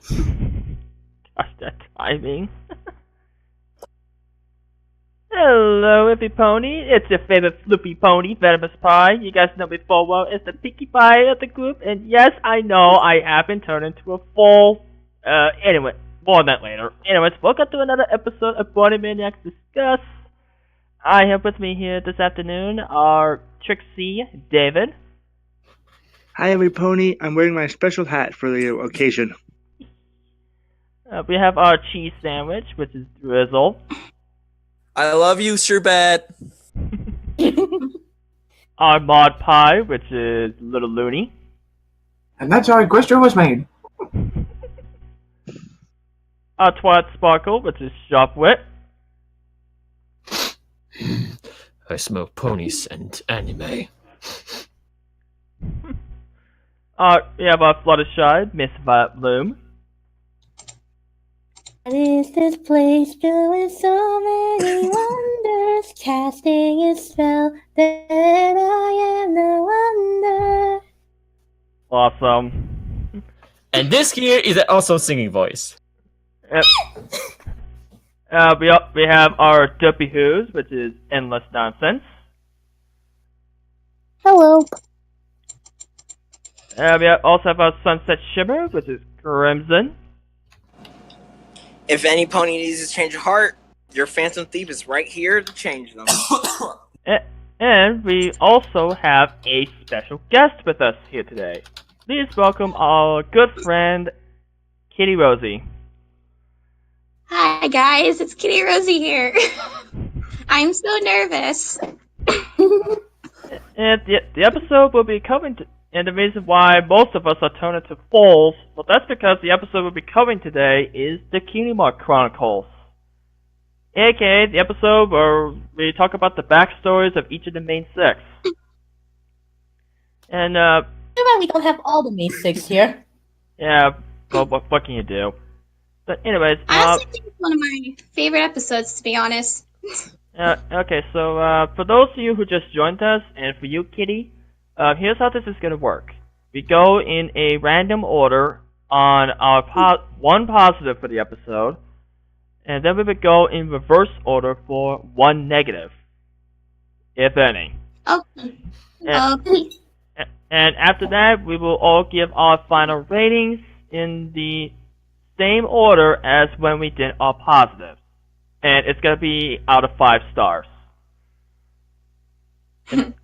Gosh, that timing. Hello, Iffy Pony. It's your favorite floopy pony, Venomous Pie. You guys know me full well. It's the Pinkie Pie of the group, and yes, I know I have been turned into a full. Anyway, more on that later. Anyways, welcome to another episode of Bronimaniacs Discuss. I have with me here this afternoon our Trixie, David. Hi, every pony. I'm wearing my special hat for the occasion. We have our cheese sandwich, which is Drizzle. I love you, Sherbet. Our mod pie, which is Little Looney. And that's how Equestria was made. Our Twilight Sparkle, which is Shopwit. I smell ponies and anime. We have our Fluttershy, Miss Violet Bloom. What is this place filled with so many wonders? Casting a spell that I am no wonder. Awesome. And this here is an awesome singing voice. Yep. We have our Dopey Who's, which is Endless Nonsense. Hello. We also have our Sunset Shimmer, which is Crimson. If any pony needs to change a heart, your Phantom Thief is right here to change them. And we also have a special guest with us here today. Please welcome our good friend, Kitty Rosie. Hi guys, it's Kitty Rosie here. I'm so nervous. And the episode will be covering, and the reason why most of us are turned into fools, well, that's because the episode we'll be covering today is the Cutie Chronicles. AKA the episode where we talk about the backstories of each of the main six. And, Too bad we don't have all the main six here. yeah, well, what can you do? But anyways, I honestly think it's one of my favorite episodes, to be honest. okay, so, for those of you who just joined us, and for you, Kitty, here's how this is gonna work. We go in a random order on our one positive for the episode, and then we would go in reverse order for one negative, if any. Okay. And after that, we will all give our final ratings in the same order as when we did our positives. And it's gonna be out of 5 stars. And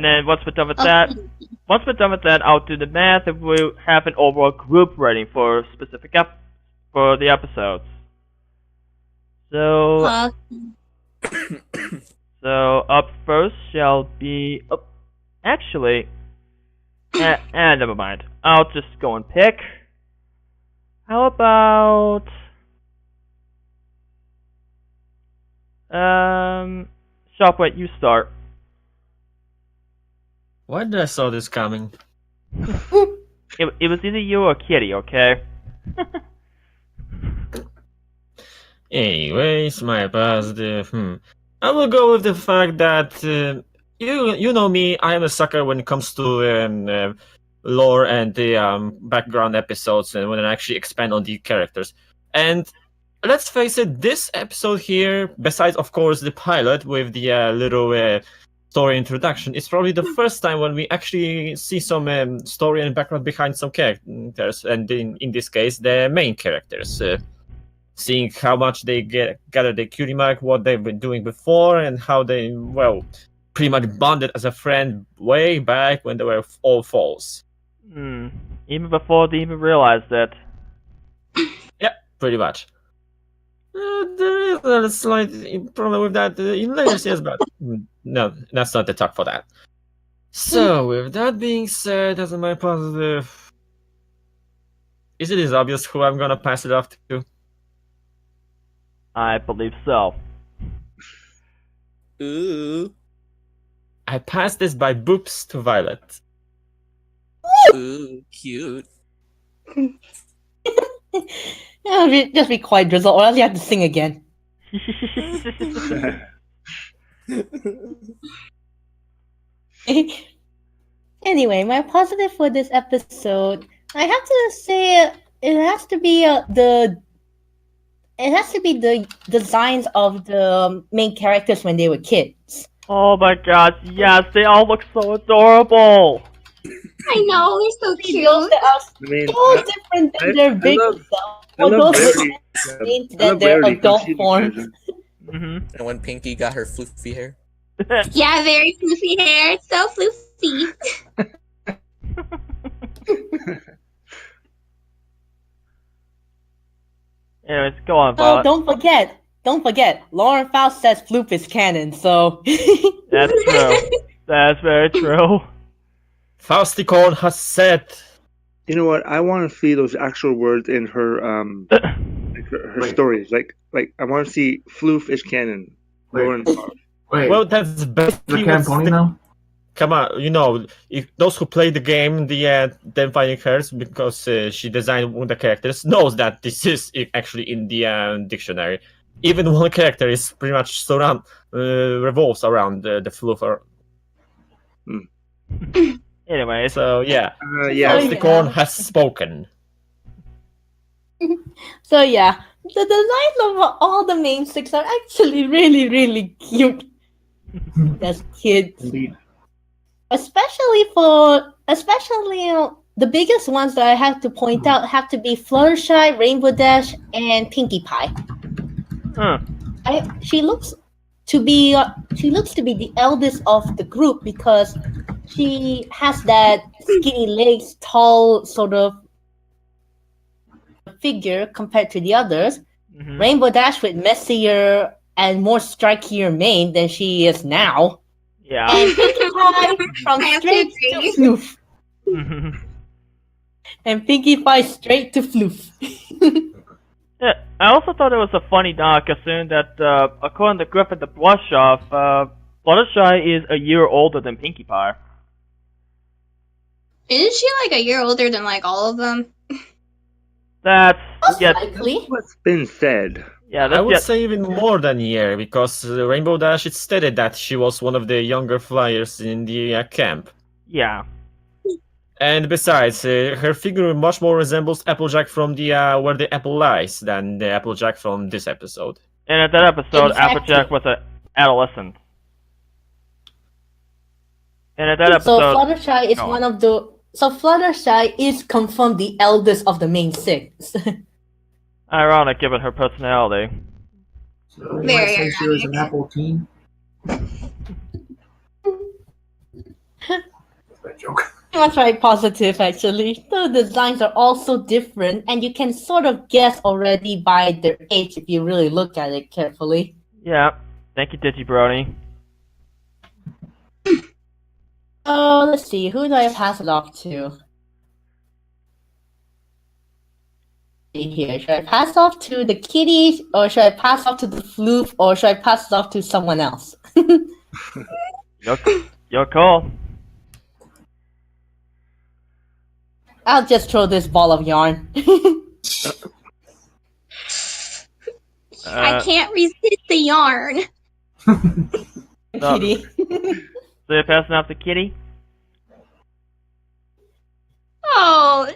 then once we're done with that, I'll do the math and we'll have an overall group rating for for the episodes. So, so up first shall be, actually, never mind. I'll just go and pick. How about, Shopway, you start. Why did I saw this coming? It was either you or Kitty, okay? Anyways, my positive. I will go with the fact that you know me. I am a sucker when it comes to lore and the background episodes, and when I actually expand on the characters. And let's face it, this episode here, besides of course the pilot with the little story introduction, it's probably the first time when we actually see some story and background behind some characters, and in this case, the main characters. Seeing how much they gather the Cutie Mark, what they've been doing before, and how they, well, pretty much bonded as a friend way back when they were all foals. Even before they even realized it. Yeah, pretty much. There is a slight problem with that in later scenes, but no, that's not the talk for that. So, with that being said, as my positive, is it as obvious who I'm gonna pass it off to? I believe so. Ooh. I passed this by boops to Violet. Ooh, cute. Just be quiet, Drizzle, or else you have to sing again. Anyway, my positive for this episode, I have to say it has to be the designs of the main characters when they were kids. Oh my god, yes, they all look so adorable. I know, they're so See, those cute. that are I mean, so different than their big selves, I or love those Rarity. with I than love their Rarity from adult Season forms. 7. Mm-hmm. And when Pinky got her floofy hair. Yeah, very floofy hair. It's so floofy. Anyways, go on, Oh, Violet. don't forget. Lauren Faust says Floop is canon, so That's true. That's very true. Fausticon has said. You know what? I want to see those actual words in her like her Wait. stories. Like I want to see Floof is canon. Wait. Lauren Faust. Wait, Well, that's the basically Cat what's Pony the- now? Come on, if those who play the game, them finding hers because she designed one of the characters knows that this is actually in the dictionary. Even one character is pretty much revolves around the floofer. Anyways, So yeah, Yeah. Fausticon has spoken. so yeah. The designs of all the main six are actually really, really cute as kids. Indeed. Especially the biggest ones that I have to point out have to be Fluttershy, Rainbow Dash, and Pinkie Pie. She looks to be the eldest of the group because she has that skinny legs, tall sort of figure compared to the others. mhm. Rainbow Dash with messier and more strikier mane than she is now. Yeah. And Pinkie Pie from I have to straight to agree. floof. Mhm. And Pinkie Pie straight to floof. Yeah, I also thought it was a funny considering that according to Griffin the Blush Off, Fluttershy is a year older than Pinkie Pie. Isn't she like a year older than like all of them? That's Most yeah, likely. What's been said? yeah. I That's would yeah. say even more than a year because Rainbow Dash it stated that she was one of the younger flyers in the camp. Yeah. And besides, her figure much more resembles Applejack from the Where the Apple Lies than the Applejack from this episode. And at that episode, Exactly. Applejack was an adolescent. And at that So episode, Fluttershy is go on. one of the. So Fluttershy is confirmed the eldest of the main six. ironic given her personality. So you Very might say she was an ironic. Apple teen. That's a joke. That's very positive, actually. The designs are also different, and you can sort of guess already by their age if you really look at it carefully. Yeah. Thank you, Digibrony. Oh, let's see. Who do I pass it off to? See here. Should I pass it off to the kitty, or should I pass it off to the floof, or should I pass it off to someone else? Your call. I'll just throw this ball of yarn. I can't resist the yarn. No. Kitty. So you're passing off to Kitty? Oh.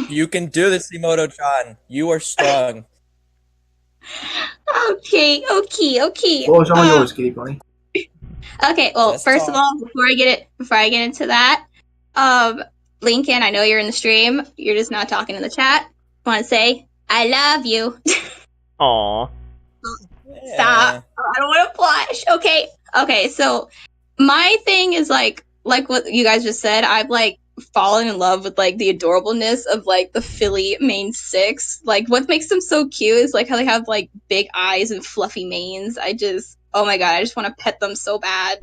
You can do this, Emoto-chan. You are strong. Okay. What was all yours, Kitty Pony? Okay, well, Just first of talk. all, before I get into that, Lincoln, I know you're in the stream. You're just not talking in the chat. I want to say I love you. Aw. Stop. I don't want to flash. Okay. So my thing is like what you guys just said. I've like fallen in love with like the adorableness of like the Philly main six. Like what makes them so cute is like how they have like big eyes and fluffy manes. Oh my god, I just want to pet them so bad.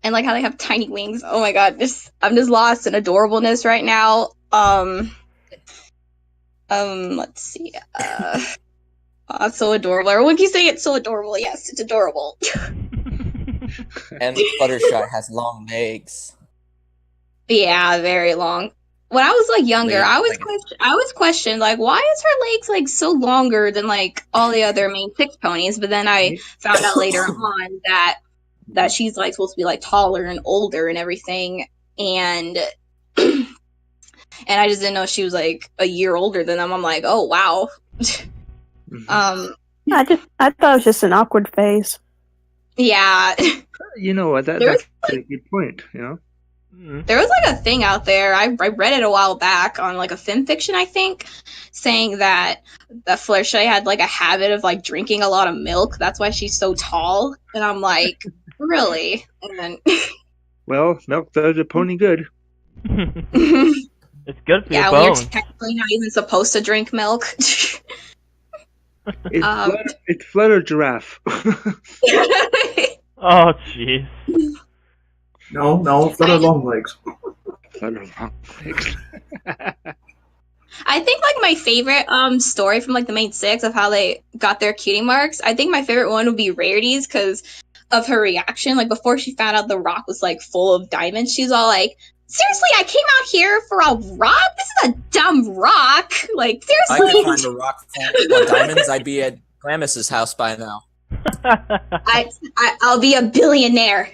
And like how they have tiny wings. Oh my god, I'm just lost in adorableness right now. Let's see. It's so adorable. Everyone keeps saying it's so adorable. Yes, it's adorable. And Fluttershy has long legs. Yeah, very long. When I was like younger, Legs, I was like- questioned like why is her legs like so longer than like all the other main six ponies? But then I found out later on that she's like supposed to be like taller and older and everything. and and I just didn't know she was like a year older than them. I'm like, oh wow. Mhm. I thought it was just an awkward phase. Yeah. You know what? There was, That's a good point. You know. There was like a thing out there. I read it a while back on like a fan fiction, I think, saying that Felicia had like a habit of like drinking a lot of milk. That's why she's so tall. And I'm like, really? And then Well, milk does a pony good. It's good for yeah, your when you're bones. technically not even supposed to drink milk. It's flutter giraffe. Oh, jeez. No, flutter long legs. Flutter long legs. I think like my favorite story from like the main six of how they got their cutie marks. I think my favorite one would be Rarity's because of her reaction. Like before she found out the rock was like full of diamonds, she's all like, "Seriously, I came out here for a rock? This is a dumb rock. Like If I seriously." could find a rock full of diamonds, I'd be at Glamis' house by now. I'll be a billionaire.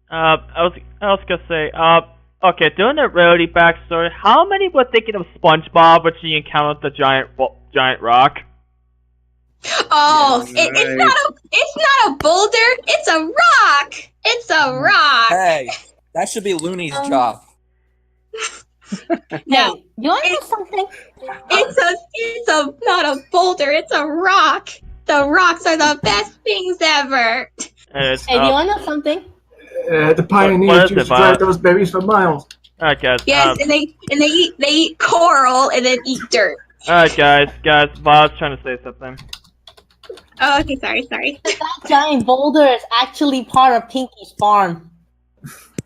I was gonna say, okay, doing the Rarity backstory, how many were thinking of SpongeBob when she encountered the giant rock? Oh, Yeah, it's not a boulder. It's a rock. It's a rock. Hey, that should be Looney's job. No, You want to know something? it's a not a boulder. It's a rock. The rocks are the best things ever. Anyways, Hey, do you want to know something? The What pioneers is used it, to drive Violet? those babies for miles. alright guys, Yes, and they eat coral and then eat dirt. alright guys, Violet's trying to say something. Oh, okay, sorry. That giant boulder is actually part of Pinky's farm.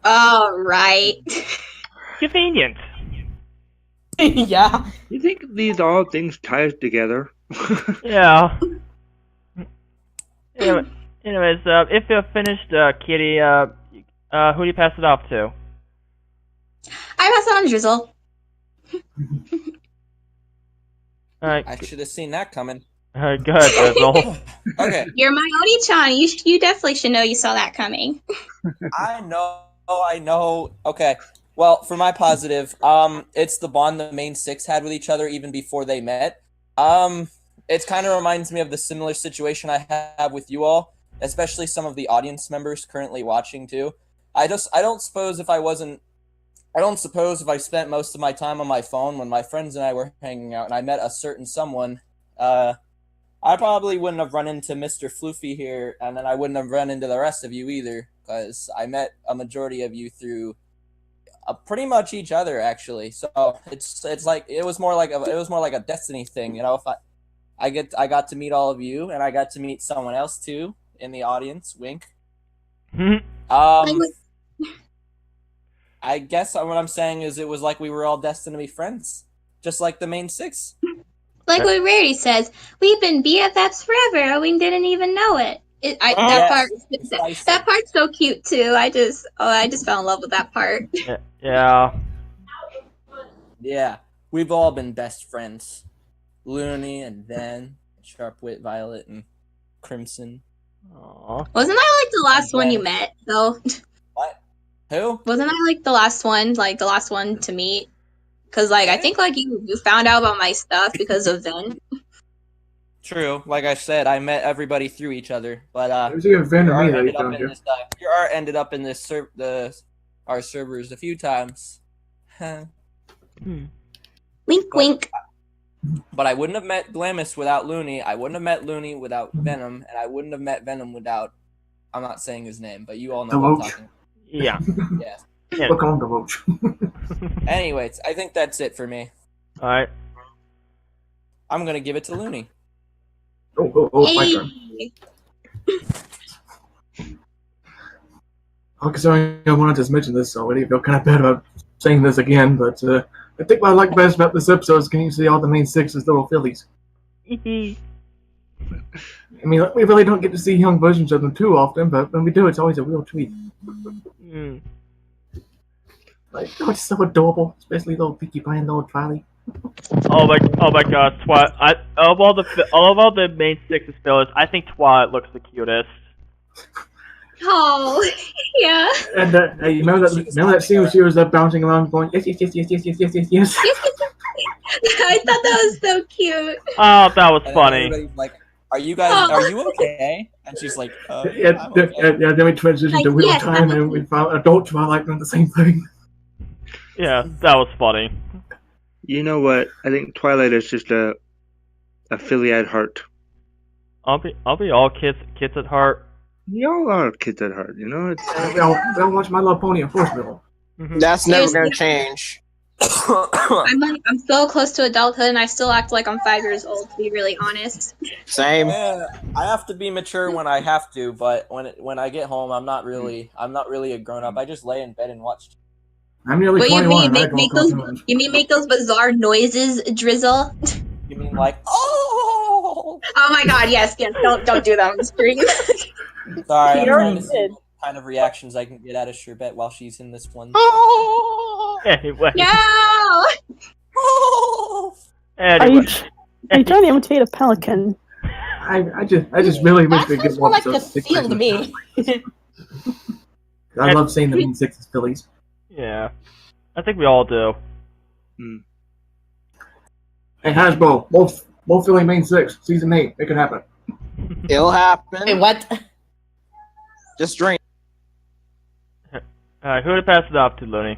All right. Convenient. Yeah. You think these all things tie together? Yeah. Anyways, if you're finished, Kitty, who do you pass it off to? I pass it on to Drizzle. Alright, I should have seen that coming. go ahead, Drizzle. Okay, You're my Oni-chan. You definitely should know you saw that coming. I know. Okay, well, for my positive, it's the bond the main six had with each other even before they met. It kind of reminds me of the similar situation I have with you all, especially some of the audience members currently watching too. I don't suppose if I spent most of my time on my phone when my friends and I were hanging out and I met a certain someone, I probably wouldn't have run into Mr. Floofy here, and then I wouldn't have run into the rest of you either, because I met a majority of you through pretty much each other actually. So it's like it was more like a destiny thing, you know. If I got to meet all of you, and I got to meet someone else too in the audience. Wink. I guess what I'm saying is it was like we were all destined to be friends, just like the main six. Like what Rarity says, we've been BFFs forever and we didn't even know it. That part's so cute too. I just fell in love with that part. Yeah. Yeah, we've all been best friends. Looney and Ben, Sharpwit, Violet, and Crimson. Aww. Wasn't I like the last one you met though? What? Who? Wasn't I like the last one to meet? Because like I think like you found out about my stuff because of Ven. True. Like I said, I met everybody through each other, but It was either Ven or me that he ended up found in you. this. Your art ended up in this our servers a few times. Wink, wink. But I wouldn't have met Glamis without Looney. I wouldn't have met Looney without Venom, and I wouldn't have met Venom without. I'm not saying his name, but you all know what I'm talking about. Yeah. Yes. Look on the roach. Anyways, I think that's it for me. Alright. I'm gonna give it to Looney. My turn. Considering I wanted to mention this already, I feel kind of bad about saying this again, but I think what I like best about this episode is getting to see all the main six as little fillies. I mean, we really don't get to see young versions of them too often, but when we do, it's always a real treat. Like, oh, it's so adorable, especially little Pinkie Pie and little Charlie. Oh my God, Twilight! Of all the main six fillers, I think Twilight looks the cutest. Oh, yeah. And you remember that scene where she was bouncing around going, yes, yes, yes, yes, yes, yes, yes, yes, yes. I thought that was so cute. Oh, that was And then funny. everybody's like, are you okay? And she's like, Yeah, I'm okay. then we transitioned Like, to real yes, time and we found adult Twilight doing the same thing. Yeah, that was funny. You know what? I think Twilight is just a filly at heart. I'll be all kids at heart. We all are kids at heart, you know. It's We all watch My Little Pony and Force Middle. That's never gonna change. I'm so close to adulthood, and I still act like I'm 5 years old. To be really honest. Same. Yeah, I have to be mature when I have to, but when I get home, I'm not really a grown up. I just lay in bed and watch. I'm nearly What you 21 mean? and I Make go those? cartoons. You mean make those bizarre noises, Drizzle? You mean like, oh? Oh my God! Yes. Don't do that on the screen. Sorry, I'm You trying already to see did. what kind of reactions I can get out of Sherbet while she's in this one. Anyway. No. Anyway. Are you trying to imitate a pelican? I just really wish we That could sounds more like a episodes seal to me. I love seeing the Mean Sixes Phillies. Yeah. I think we all do. Hey Hasbro, both Philly Main Six, season 8, make it happen. It'll happen. Wait, what? Just drink. Alright, who to pass it off to, Looney?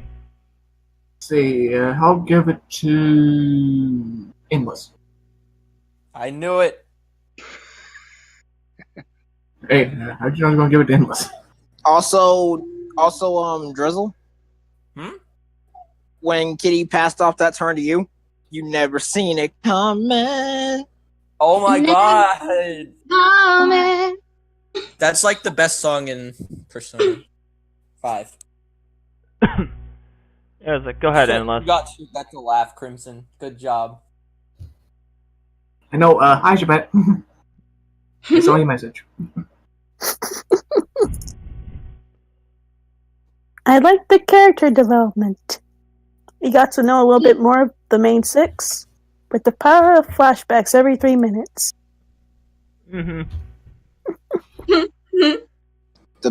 Let's see, I'll give it to Endless. I knew it. Hey, how'd you know I was gonna give it to Endless? Also, Drizzle. When Kitty passed off that turn to you, you never seen it coming. Oh my Never- god. Oh man. That's like the best song in Persona 5. Yeah, it's like, go ahead, Endless. You got to laugh, Crimson. Good job. I know, hi Shabbat. It's only a message. I like the character development. You got to know a little bit more of the main six, with the power of flashbacks every 3 minutes. The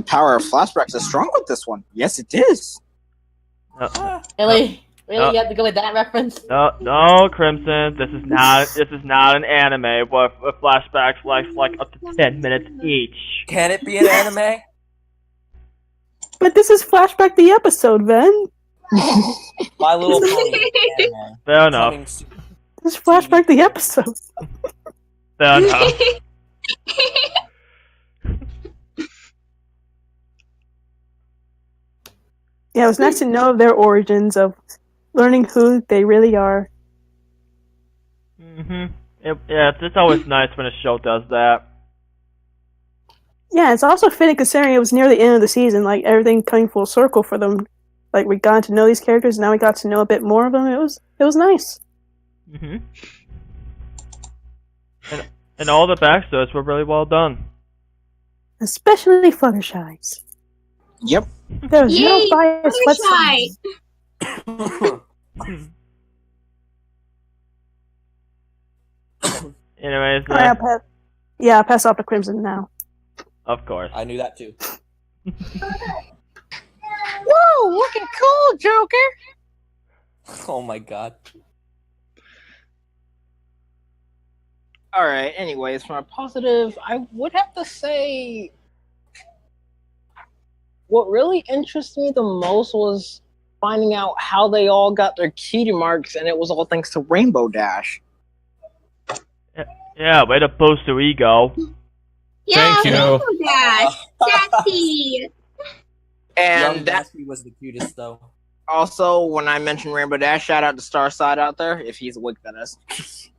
power of flashbacks is strong with this one. Yes, it is. Really? No. You have to go with that reference? No, Crimson. This is not an anime with flashbacks like up to 10 minutes each. Can it be an anime? But this is flashback the episode, Ven. My Little Pony is an anime. Fair enough. Coming soon. This is flashback the episode. Fair enough. Yeah, it was nice to know their origins, of learning who they really are. Yeah, it's always nice when a show does that. Yeah, it's also fitting considering it was near the end of the season, like everything coming full circle for them. Like we got to know these characters, now we got to know a bit more of them. It was nice. And all the backstories were really well done. Especially Fluttershy's. Yep. There was no Yay, bias Fluttershy! whatsoever. Anyways, Alright, I'll pass off to Crimson now. of course. I knew that too. Whoa, looking cool, Joker. Oh my god. All right. Anyways, for my positive, I would have to say what really interested me the most was finding out how they all got their cutie marks, and it was all thanks to Rainbow Dash. Yeah, way to boost your ego. Yeah, Thank you. Rainbow Dash. Sassy. And Young that Daffy was the cutest though. also, when I mentioned Rainbow Dash, shout out to Starside out there if he's awake, that is.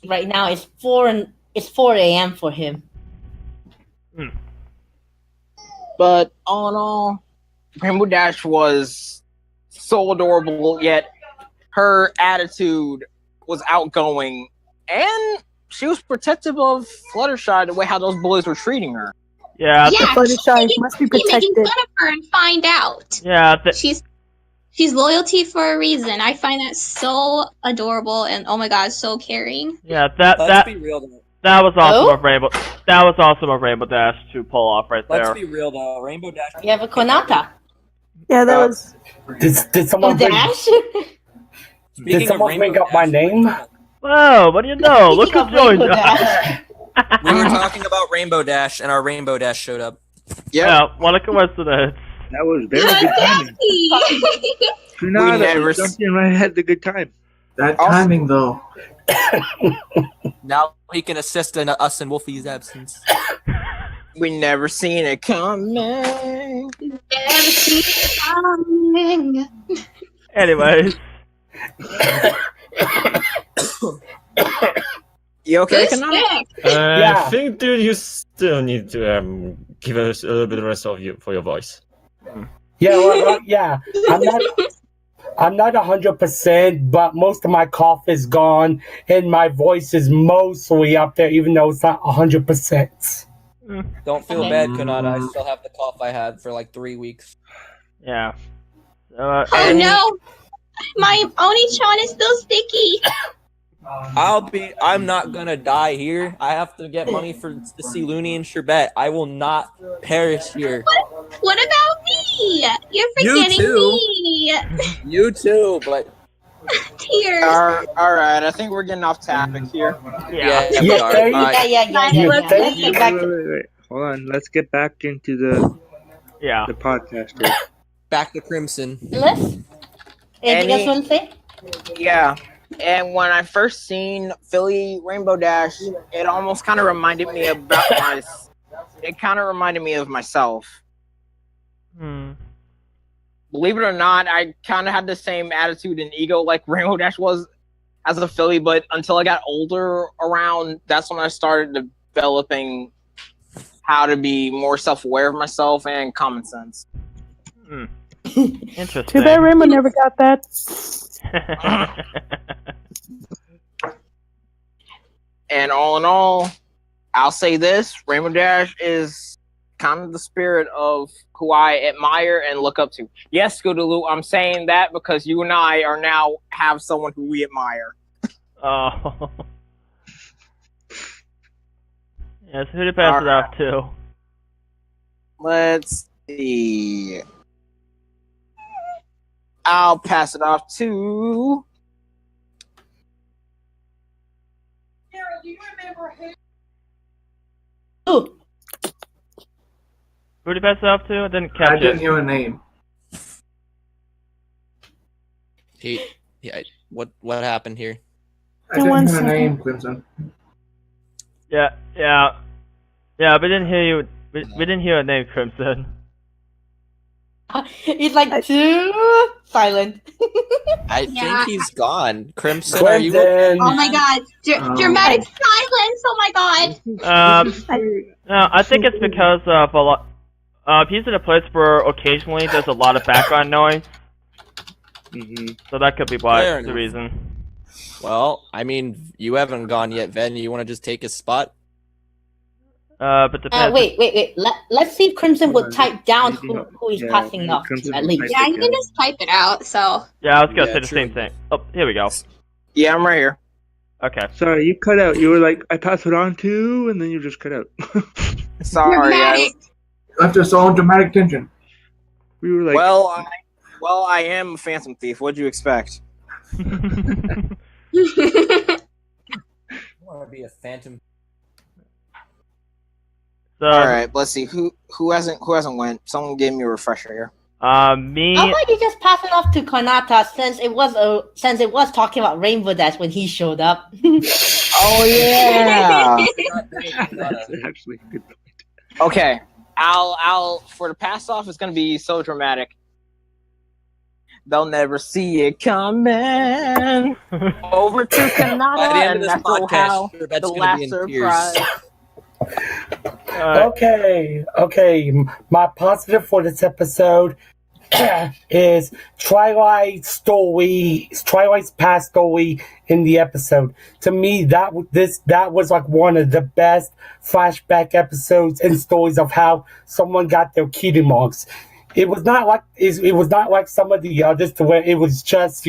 Right now it's 4 a.m. for him. But all in all, Rainbow Dash was so adorable, yet her attitude was outgoing, and she was protective of Fluttershy the way how those bullies were treating her. Yeah, Yeah, Fluttershy must be keep making protected. fun of her and find out. yeah. She's loyalty for a reason. I find that so adorable and oh my god, so caring. Yeah, Let's be real though. That was awesome of Rainbow. That was awesome of Rainbow Dash to pull off right there. Let's be real though, Rainbow Dash. You have a Konata. Yeah, that was. Did someone bring, Dash? did someone bring up my name? Whoa, what do you know? Look who joined us. We were talking about Rainbow Dash, and our Rainbow Dash showed up. Yeah, what a coincidence. That was very good timing. Kunada jumped in right ahead the good time. That timing, though. Now he can assist in us in Wolfie's absence. We never seen it coming. Never seen it coming. Anyways. You okay, Good Kanata? I think, dude, you still need to give us a little bit of rest for your voice. Yeah, well, yeah. I'm not 100%, but most of my cough is gone, and my voice is mostly up there, even though it's not 100%. Don't feel bad, Kanata. I still have the cough I had for like 3 weeks. Yeah. Oh no! My Oni-chan is still sticky. I'm not gonna die here. I have to get money to see Looney and Sherbet. I will not perish here. What about me? You're forgetting me. You too, but Tears. Alright, I think we're getting off topic here. yeah. Yeah, Let's get back to Wait. Hold on. Let's get back into the podcast here. Back to Crimson. Let's. Anything else you want to say? Yeah. And when I first seen Philly Rainbow Dash, it almost kind of reminded me of myself. Believe it or not, I kind of had the same attitude and ego like Rainbow Dash was as a Philly, but until I got older that's when I started developing how to be more self-aware of myself and common sense. Interesting. Too bad Rainbow never got that. And all in all, I'll say this: Rainbow Dash is kind of the spirit of who I admire and look up to. Yes, Scootaloo, I'm saying that because you and I are now have someone who we admire. Oh. Yes, who to pass it off to? Let's see. I'll pass it off to. Carol, do you remember who? Ooh. Who to pass it off to? I didn't catch I it. didn't hear a name. What happened here? I didn't hear a name, Crimson. Yeah, but we didn't hear you. We didn't hear a name, Crimson. He's like too silent. I think he's gone. Crimson, Crimson. are you? Oh my god. Dramatic silence. Oh my god. No, I think it's because of a lot. He's in a place where occasionally there's a lot of background noise. So that could be why the reason. Well, I mean, you haven't gone yet, Ven. You want to just take his spot? But depends. Wait. Let's see if Crimson will type down who he's passing off to, at least. Yeah, you can just type it out, so. Yeah, I was gonna say the same thing. Oh, here we go. Yeah, I'm right here. Okay. Sorry, you cut out. You were like, I pass it on to, and then you just cut out. Sorry, guys. Left us all in dramatic tension. We were like, Well, I am a phantom thief. What'd you expect? I want to be a phantom. So, all right, let's see who hasn't went. Someone gave me a refresher here. Me. How about you just pass it off to Konata since it was talking about Rainbow Dash when he showed up. Oh yeah. that's actually a good point. Okay, I'll for the pass off. It's gonna be so dramatic. They'll never see it coming. Over to Kanata, By the end of this and that's podcast, how Sherbet's the gonna last be in surprise. tears. Okay. My positive for this episode is Twilight's past story in the episode. To me, that was like one of the best flashback episodes and stories of how someone got their cutie marks. It was not like some of the others to where it was just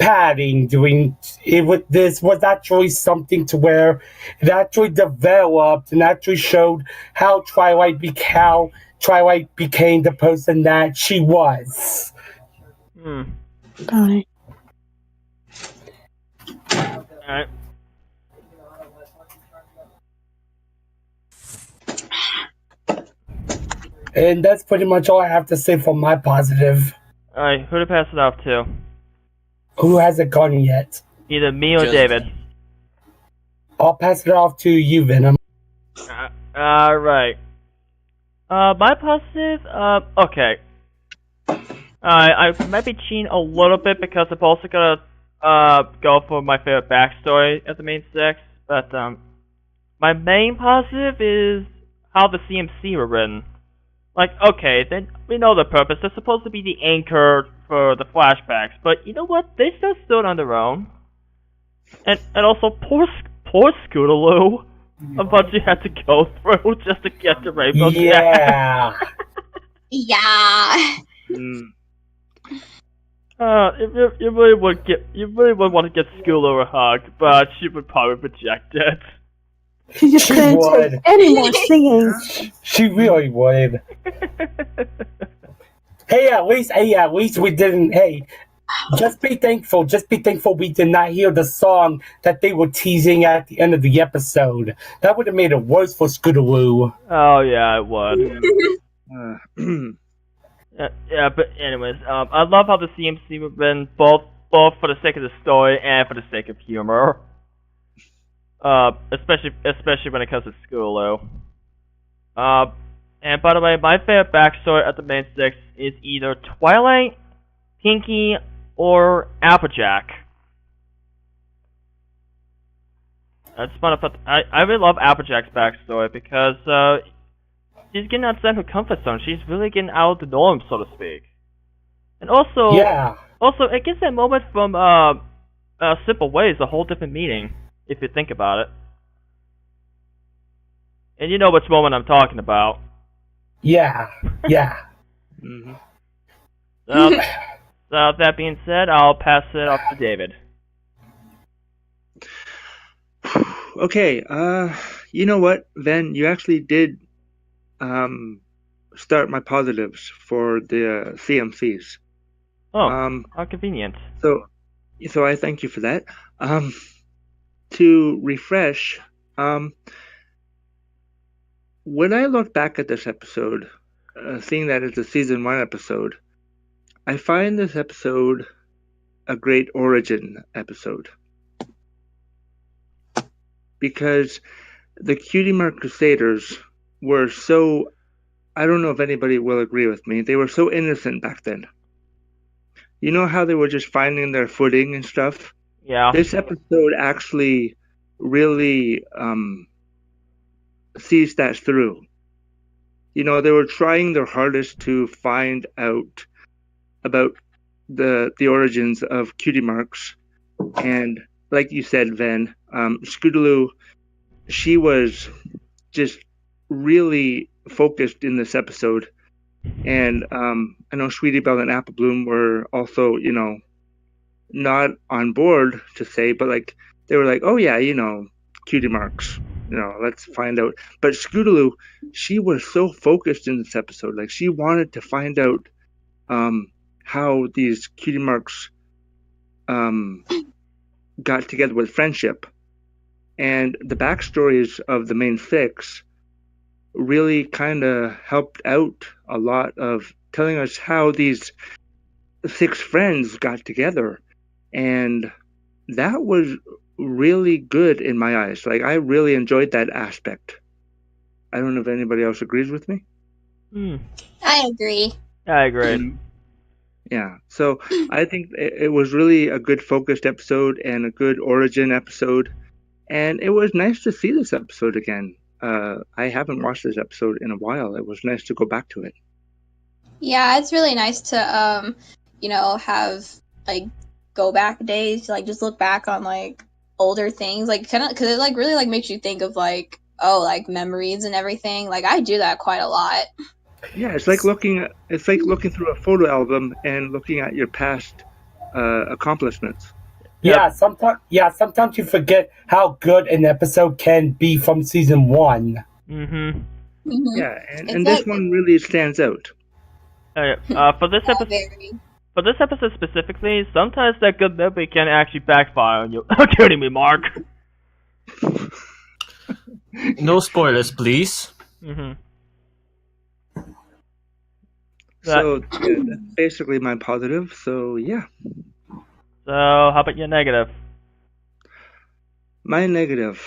padding doing it. This was actually something to where it actually developed and actually showed how Twilight became the person that she was. Alright. Alright. And that's pretty much all I have to say for my positive. Alright, who to pass it off to? Who hasn't gone yet? Either me or Just David. I'll pass it off to you, Venom. Alright. My positive, okay. I might be cheating a little bit because I'm also gonna, go for my favorite backstory at the main six, but, my main positive is how the CMC were written. Like, okay, then we know the purpose. They're supposed to be the anchor for the flashbacks, but you know what? They still stood on their own. And also, poor Scootaloo. How much you had to go through just to get to Rainbow Yeah. Yeah. You really would want to get Scootaloo a hug, but she would probably reject it. She just couldn't would. take any more singing. She really would. Hey, at least we didn't. Hey, just be thankful. Just be thankful we did not hear the song that they were teasing at the end of the episode. That would have made it worse for Scootaloo. Oh yeah, it would. Yeah, but anyways, I love how the CMC was written both for the sake of the story and for the sake of humor. Especially when it comes to Scootaloo. And by the way, my favorite backstory at the main six is either Twilight, Pinkie, or Applejack. I just want to put. I really love Applejack's backstory because she's getting outside her comfort zone. She's really getting out of the norm, so to speak. And also, it gives that moment from Simple Ways a whole different meaning if you think about it. And you know which moment I'm talking about. Yeah. So that being said, I'll pass it off to David. Okay, you know what, Ven? You actually did start my positives for the CMCs. Oh, how convenient. So I thank you for that. To refresh, when I look back at this episode, seeing that it's a season 1 episode, I find this episode a great origin episode. Because the Cutie Mark Crusaders were so, I don't know if anybody will agree with me, they were so innocent back then. You know how they were just finding their footing and stuff? Yeah. This episode actually really sees that through. You know, they were trying their hardest to find out about the origins of Cutie Marks. And like you said, Ven, Scootaloo, she was just really focused in this episode. And I know Sweetie Belle and Apple Bloom were also, you know, not on board to say, but like they were like, oh yeah, you know, Cutie Marks, you know, let's find out. But Scootaloo, she was so focused in this episode, like she wanted to find out how these Cutie Marks got together with friendship. And the backstories of the main six really kind of helped out a lot of telling us how these 6 friends got together. And that was really good in my eyes. Like, I really enjoyed that aspect. I don't know if anybody else agrees with me. I agree. I agree. Yeah, so I think it was really a good focused episode and a good origin episode. And it was nice to see this episode again. I haven't watched this episode in a while. It was nice to go back to it. Yeah, it's really nice to, have, like, go back days, like, just look back on, like, older things, like, kind of, because it, like, really, like, makes you think of, like, memories and everything. Like, I do that quite a lot. Yeah, it's like looking through a photo album and looking at your past accomplishments. Sometimes you forget how good an episode can be from season 1. Mm-hmm. Yeah, and this one really stands out. For this episode specifically, sometimes that good memory can actually backfire on you. Kidding me, Mark. No spoilers, please. Mm-hmm. So that's basically my positive. So yeah. So how about your negative? My negative.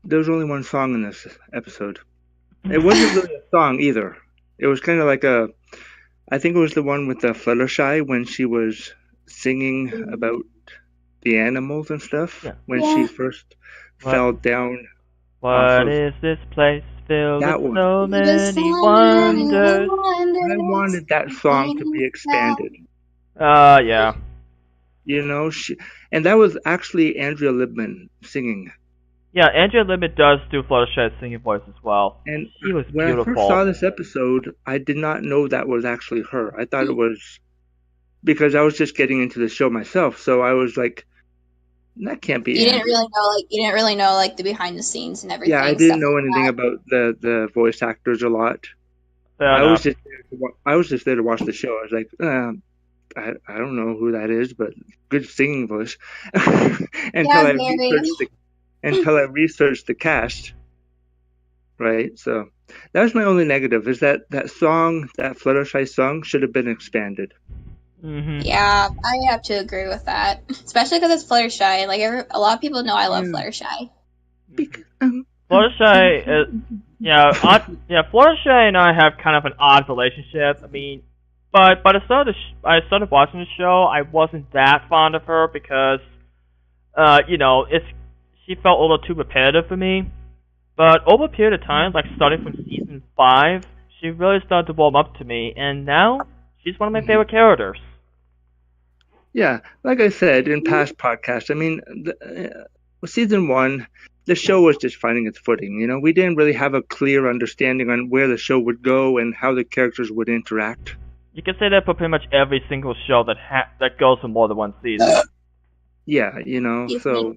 There's only one song in this episode. It wasn't really a song either. It was kind of like I think it was the one with the Fluttershy when she was singing about the animals and stuff. When she first fell down. What is this place filled with so many wonders? I wanted that song to be expanded. Yeah. You know, and that was actually Andrea Libman singing. Yeah, Andrea Libman does do Fluttershy's singing voice as well. And she was when beautiful. I first saw this episode, I did not know that was actually her. I thought it was because I was just getting into the show myself, so I was like, that can't be. You didn't really know like the behind the scenes and everything. Yeah, I didn't know anything about the voice actors a lot. I was just there to watch the show. I was like, I don't know who that is, but good singing voice. until I researched the cast. Right, so that was my only negative. Is that song, that Fluttershy song, should have been expanded. Mm-hmm. Yeah, I have to agree with that, especially because it's Fluttershy. Like a lot of people know I love Fluttershy. Fluttershy is, Fluttershy and I have kind of an odd relationship. I mean, but I started watching the show. I wasn't that fond of her because, she felt a little too repetitive for me. But over a period of time, like starting from season 5, she really started to warm up to me, and now she's one of my favorite characters. Yeah, like I said in past podcasts, I mean, season 1, the show was just finding its footing. You know, we didn't really have a clear understanding on where the show would go and how the characters would interact. You can say that for pretty much every single show that goes for more than one season. Yeah, so...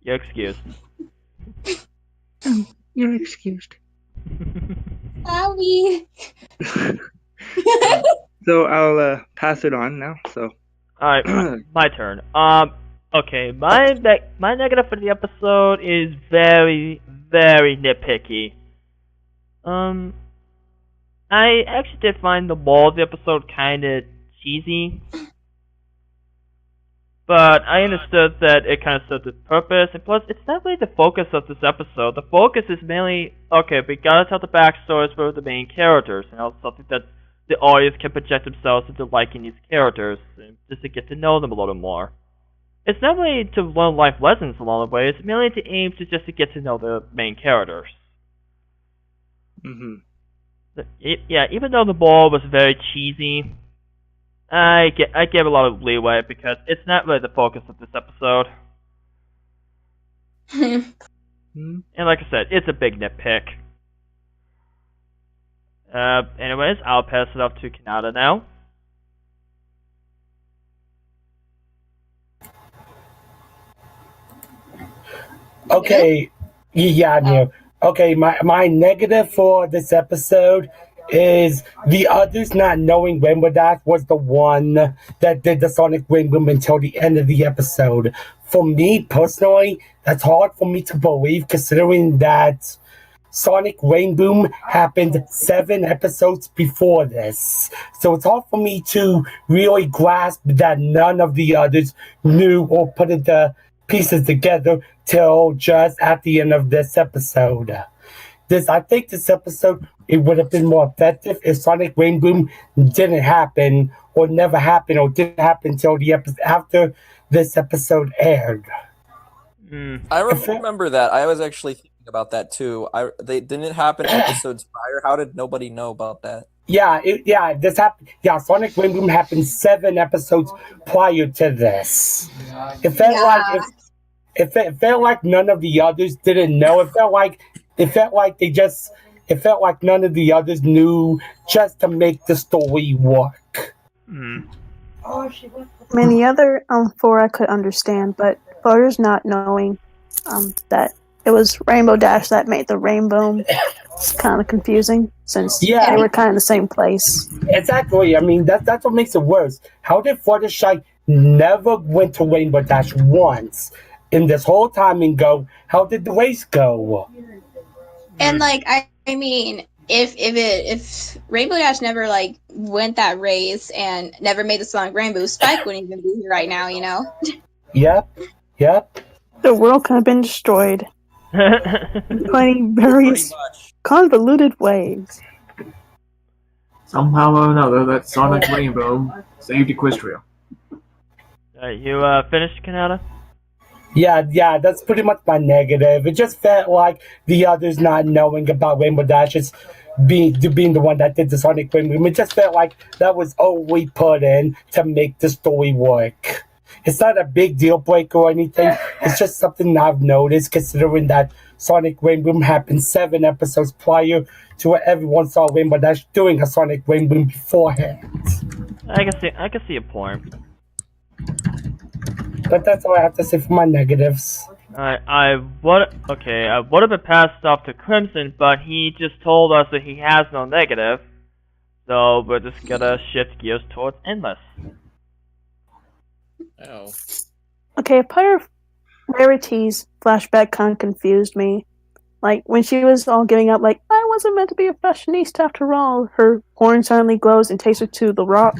You're excused. You're excused. Sorry. So I'll pass it on now. So. All right, my turn. Okay, my negative for the episode is very, very nitpicky. I actually did find the ball of the episode kind of cheesy. But I understood that it kind of served its purpose, and plus, it's not really the focus of this episode. The focus is mainly, okay, we gotta tell the backstories for the main characters, something that the audience can project themselves into liking these characters, and just to get to know them a little more. It's not really to learn life lessons along the way, it's mainly to aim to just to get to know the main characters. Mm-hmm. Yeah, even though the ball was very cheesy, I give a lot of leeway because it's not really the focus of this episode. And like I said, it's a big nitpick. Anyways, I'll pass it off to Kanata now. Okay, yeah, I knew. Okay, my negative for this episode is the others not knowing Rainbow was the one that did the Sonic Rain Boom until the end of the episode. For me personally, that's hard for me to believe considering that Sonic Rain Boom happened 7 episodes before this. So it's hard for me to really grasp that none of the others knew or put the pieces together till just at the end of this episode. I think this episode, it would have been more effective if Sonic Rain Boom didn't happen or never happened or didn't happen until the episode after this episode aired. I remember that. I was actually thinking about that too. They didn't happen episodes prior. How did nobody know about that? This happened. Yeah, Sonic Rain Boom happened 7 episodes prior to this. It felt like none of the others didn't know. It felt like they just It felt like none of the others knew just to make the story work. Hmm. I mean, the other four I could understand, but voters not knowing that it was Rainbow Dash that made the rainbow, it's kind of confusing since Yeah. they were kind of in the same place. Exactly. I mean, that's what makes it worse. How did Fluttershy never went to Rainbow Dash once in this whole time and go, how did the race go? And like I mean, if Rainbow Dash never like went that race and never made the song Rainbow, Spike wouldn't even be here right now, you know? Yep. The world could have been destroyed in 20 various convoluted ways. Somehow or another, that Sonic Rainbow saved Equestria. You finished, Kanata? Yeah, that's pretty much my negative. It just felt like the others not knowing about Rainbow Dash's being the one that did the Sonic Rainbow. It just felt like that was all we put in to make the story work. It's not a big deal breaker or anything. It's just something I've noticed, considering that Sonic Rainbow happened 7 episodes prior to where everyone saw Rainbow Dash doing a Sonic Rainbow beforehand. I can see a point. But that's all I have to say for my negatives. I would have been passed off to Crimson, but he just told us that he has no negative, so we're just gonna shift gears towards Endless. Oh. Okay, part of Rarity's flashback kind of confused me. Like, when she was all giving up, like, I wasn't meant to be a fashionista after all, her horn suddenly glows and takes her to the rock.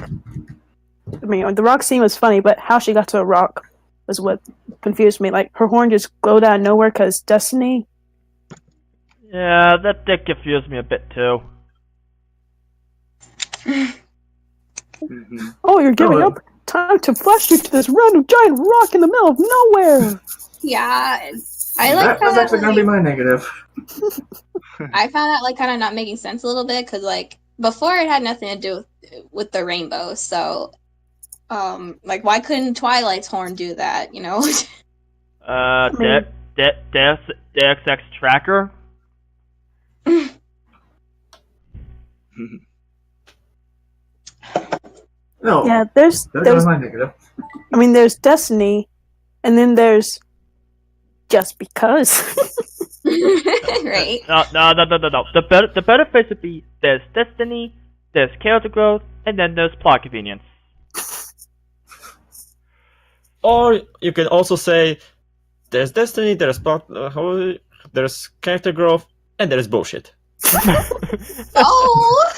I mean, the rock scene was funny, but how she got to a rock was what confused me. Like, her horn just glowed out of nowhere because Destiny. Yeah, that did confuse me a bit too. Oh, you're giving up? Time to flash you to this random giant rock in the middle of nowhere! Yeah, I like that was actually going to be my negative. I found that like kind of not making sense a little bit because like before it had nothing to do with the rainbow, so like why couldn't Twilight's horn do that? You know? Deus Ex Tracker. No. Yeah, there's my negative. I mean, there's Destiny, and then there's just because. Right. No. The better phrase would be there's Destiny, there's character growth, and then there's plot convenience. Or you can also say there's Destiny, there's plot, there's character growth, and there's bullshit. Oh.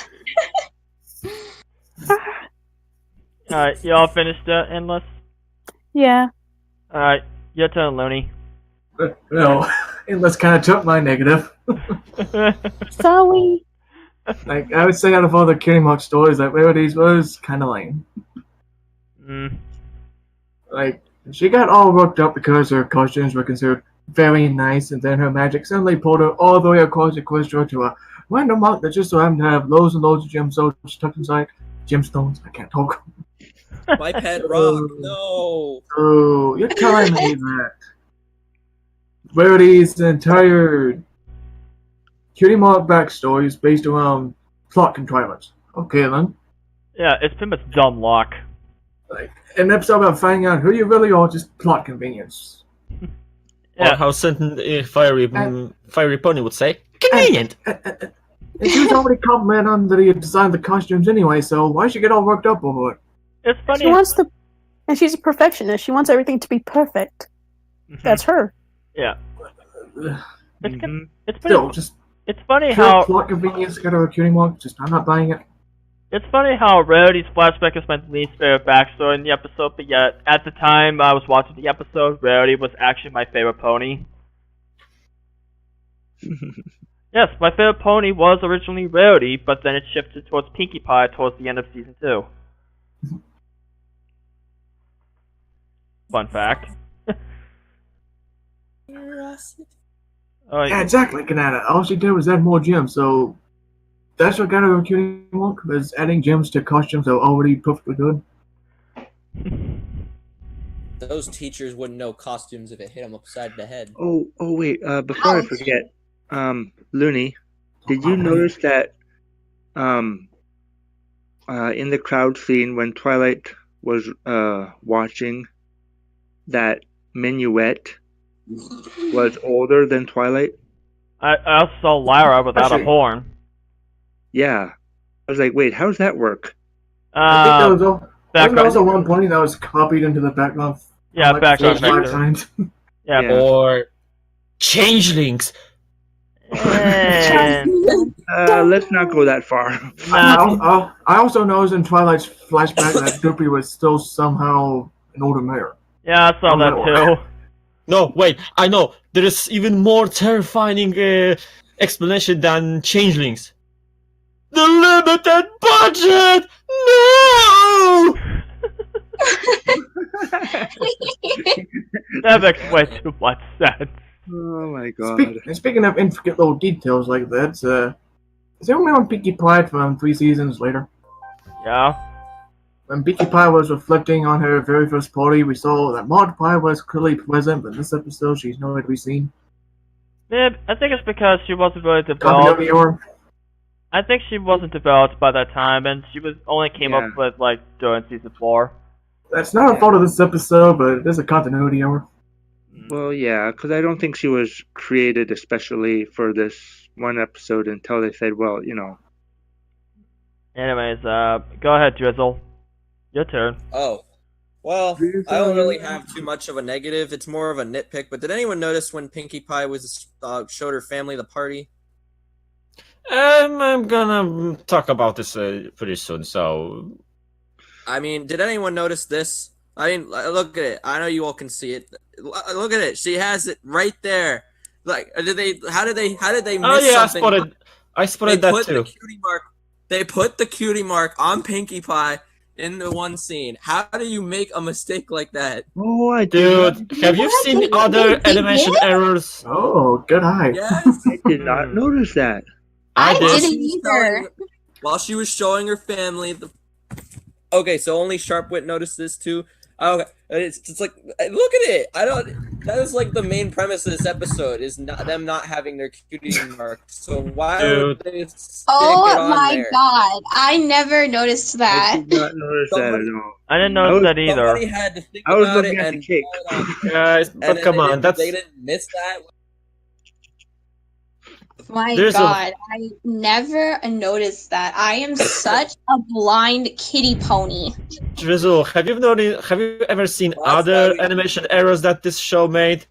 Alright, you all finished Endless? Yeah. Alright, your turn, Looney. No, Endless kind of took my negative. Sorry. Like, I would say out of all the Cutie Mark stories, that Rarity's was kind of lame. Like, she got all worked up because her costumes were considered very nice, and then her magic suddenly pulled her all the way across Equestria to a random mark that just so happened to have loads and loads of gemstones tucked inside. Gemstones? I can't talk. My pet rock, no. Oh, you're telling me that Rarity's entire Cutie Mark backstory is based around plot contrivance. Okay, then. Yeah, it's pretty much dumb luck. Like, an episode about finding out who you really are, just plot convenience. Or how Fiery Pony would say, convenient. And she was already complimented on the design of the costumes anyway, so why should she get all worked up over it? It's funny. And she's a perfectionist. She wants everything to be perfect. That's her. Yeah. It's it's funny how plot convenience got her a Cutie Mark. Just I'm not buying it. It's funny how Rarity's flashback is my least favorite backstory in the episode, but yet at the time I was watching the episode, Rarity was actually my favorite pony. Yes, my favorite pony was originally Rarity, but then it shifted towards Pinkie Pie towards the end of season 2. Fun fact. Yeah, exactly, Kanata. All she did was add more gems, so that's what got her a Cutie Mark, was adding gems to costumes that were already perfectly good. Those teachers wouldn't know costumes if it hit them upside the head. Oh wait, before I forget, Looney, Did you notice that in the crowd scene when Twilight was watching, that Minuet was older than Twilight? I also saw Lyra without a horn. Yeah. I was like, wait, how does that work? I think that was all. Wasn't there background. also one point that was copied into the background? Yeah, like background 5 vector. times. Yeah. Or changelings. And let's not go that far. Nah. I also noticed in Twilight's flashback that Doopy was still somehow an older mayor. Yeah, I saw that too. No, wait, I know. There is even more terrifying explanation than changelings. The limited budget! No! That makes way too much sense. Oh my god. Speaking of intricate little details like that, is anyone on Pinkie Pie from 3 seasons later? Yeah. When Pinkie Pie was reflecting on her very first party, we saw that Maud Pie was clearly present, but in this episode she's nowhere to be seen. Yeah, I think it's because she wasn't really Continuity developed. error. I think she wasn't developed by that time, and she was only came up with like during season 4. That's not a fault of this episode, but it is a continuity error. Well, yeah, because I don't think she was created especially for this one episode until they said, well, you know. Anyways, go ahead, Drizzle. Your turn. Oh. Well, I don't really have too much of a negative. It's more of a nitpick. But did anyone notice when Pinkie Pie was showed her family the party? I'm gonna talk about this pretty soon, so... I mean, did anyone notice this? I mean, look at it. I know you all can see it. Look at it. She has it right there. Like, how did they miss something? I spotted that too. They put the cutie mark on Pinkie Pie in the one scene. How do you make a mistake like that? Oh, I Dude, have you seen other animation errors? Oh, good eye. Yes. I did not notice that. I didn't either. While she was showing her family the... Okay, so only Sharpwit noticed this too. Okay, it's like, look at it. That is like the main premise of this episode is them not having their cutie mark. So why would they stick it on my there? god, I never noticed that. I did not notice that at all. I didn't notice that either. Somebody had to think I was about looking it at the and cake. pull it on. Guys, but come on, they didn't miss that. My There's god, I never noticed that. I am such a blind kitty pony. Drizzle, have you ever seen other animation errors that this show made?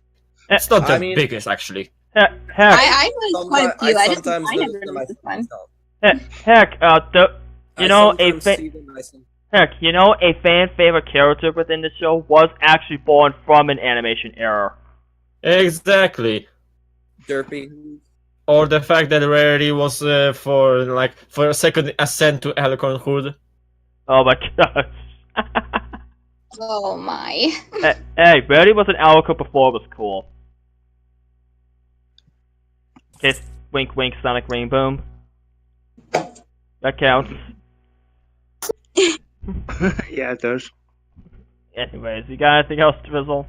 It's not the biggest, actually. Heck, I noticed quite a few. I never noticed one. A fan favorite character within the show was actually born from an animation error. Exactly. Derpy. Or the fact that Rarity was for a second ascent to Alicornhood. Oh my gosh. Oh my. Hey, Rarity was an Alicorn before it was cool. Kiss, wink, wink, Sonic Ring Boom. That counts. Yeah, it does. Anyways, you got anything else, Drizzle?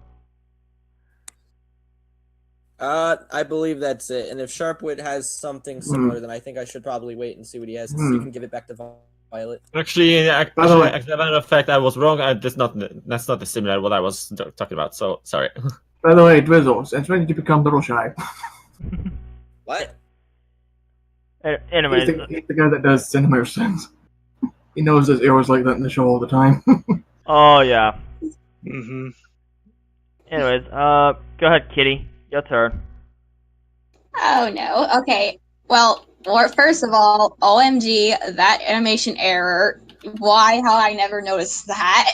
I believe that's it. And if Sharpwit has something similar, then I think I should probably wait and see what he has. So you can give it back to Violet. Actually, as a matter of fact, I was wrong. That's not similar to what I was talking about. So sorry. By the way, Drizzle, since when did you become Little Shy? What? Anyways, he's the guy that does cinema sense. He knows there's errors like that in the show all the time. Oh yeah. Mm-hmm. Anyways, go ahead, Kitty. Your turn. Oh no. Okay. Well, first of all, OMG, that animation error. Why? How I never noticed that.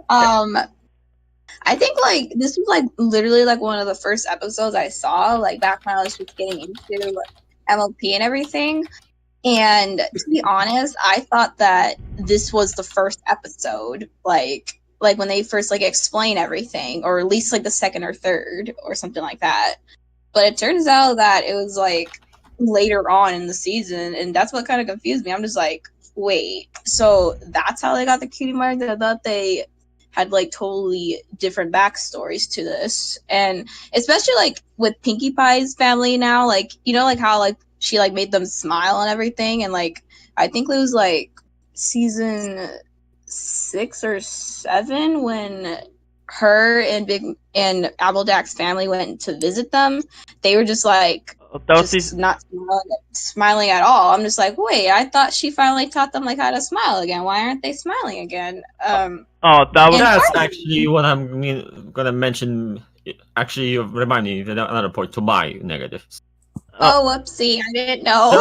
I think like this was like literally like one of the first episodes I saw like back when I was just getting into MLP and everything. And to be honest, I thought that this was the first episode, like when they first like explain everything, or at least like the second or third or something like that. But it turns out that it was like later on in the season, and that's what kind of confused me. I'm just like, wait, so that's how they got the cutie mark? I thought they had like totally different backstories to this, and especially like with Pinkie Pie's family now, like you know, like how like she like made them smile and everything, and like I think it was like season 6 or 7 when her and Abeldack's family went to visit them. They were just like not smiling at all. I'm just like, wait, I thought she finally taught them like how to smile again. Why aren't they smiling again? That's actually what I'm gonna mention. Actually, you remind me of another point to my negatives. Oh, whoopsie! I didn't know.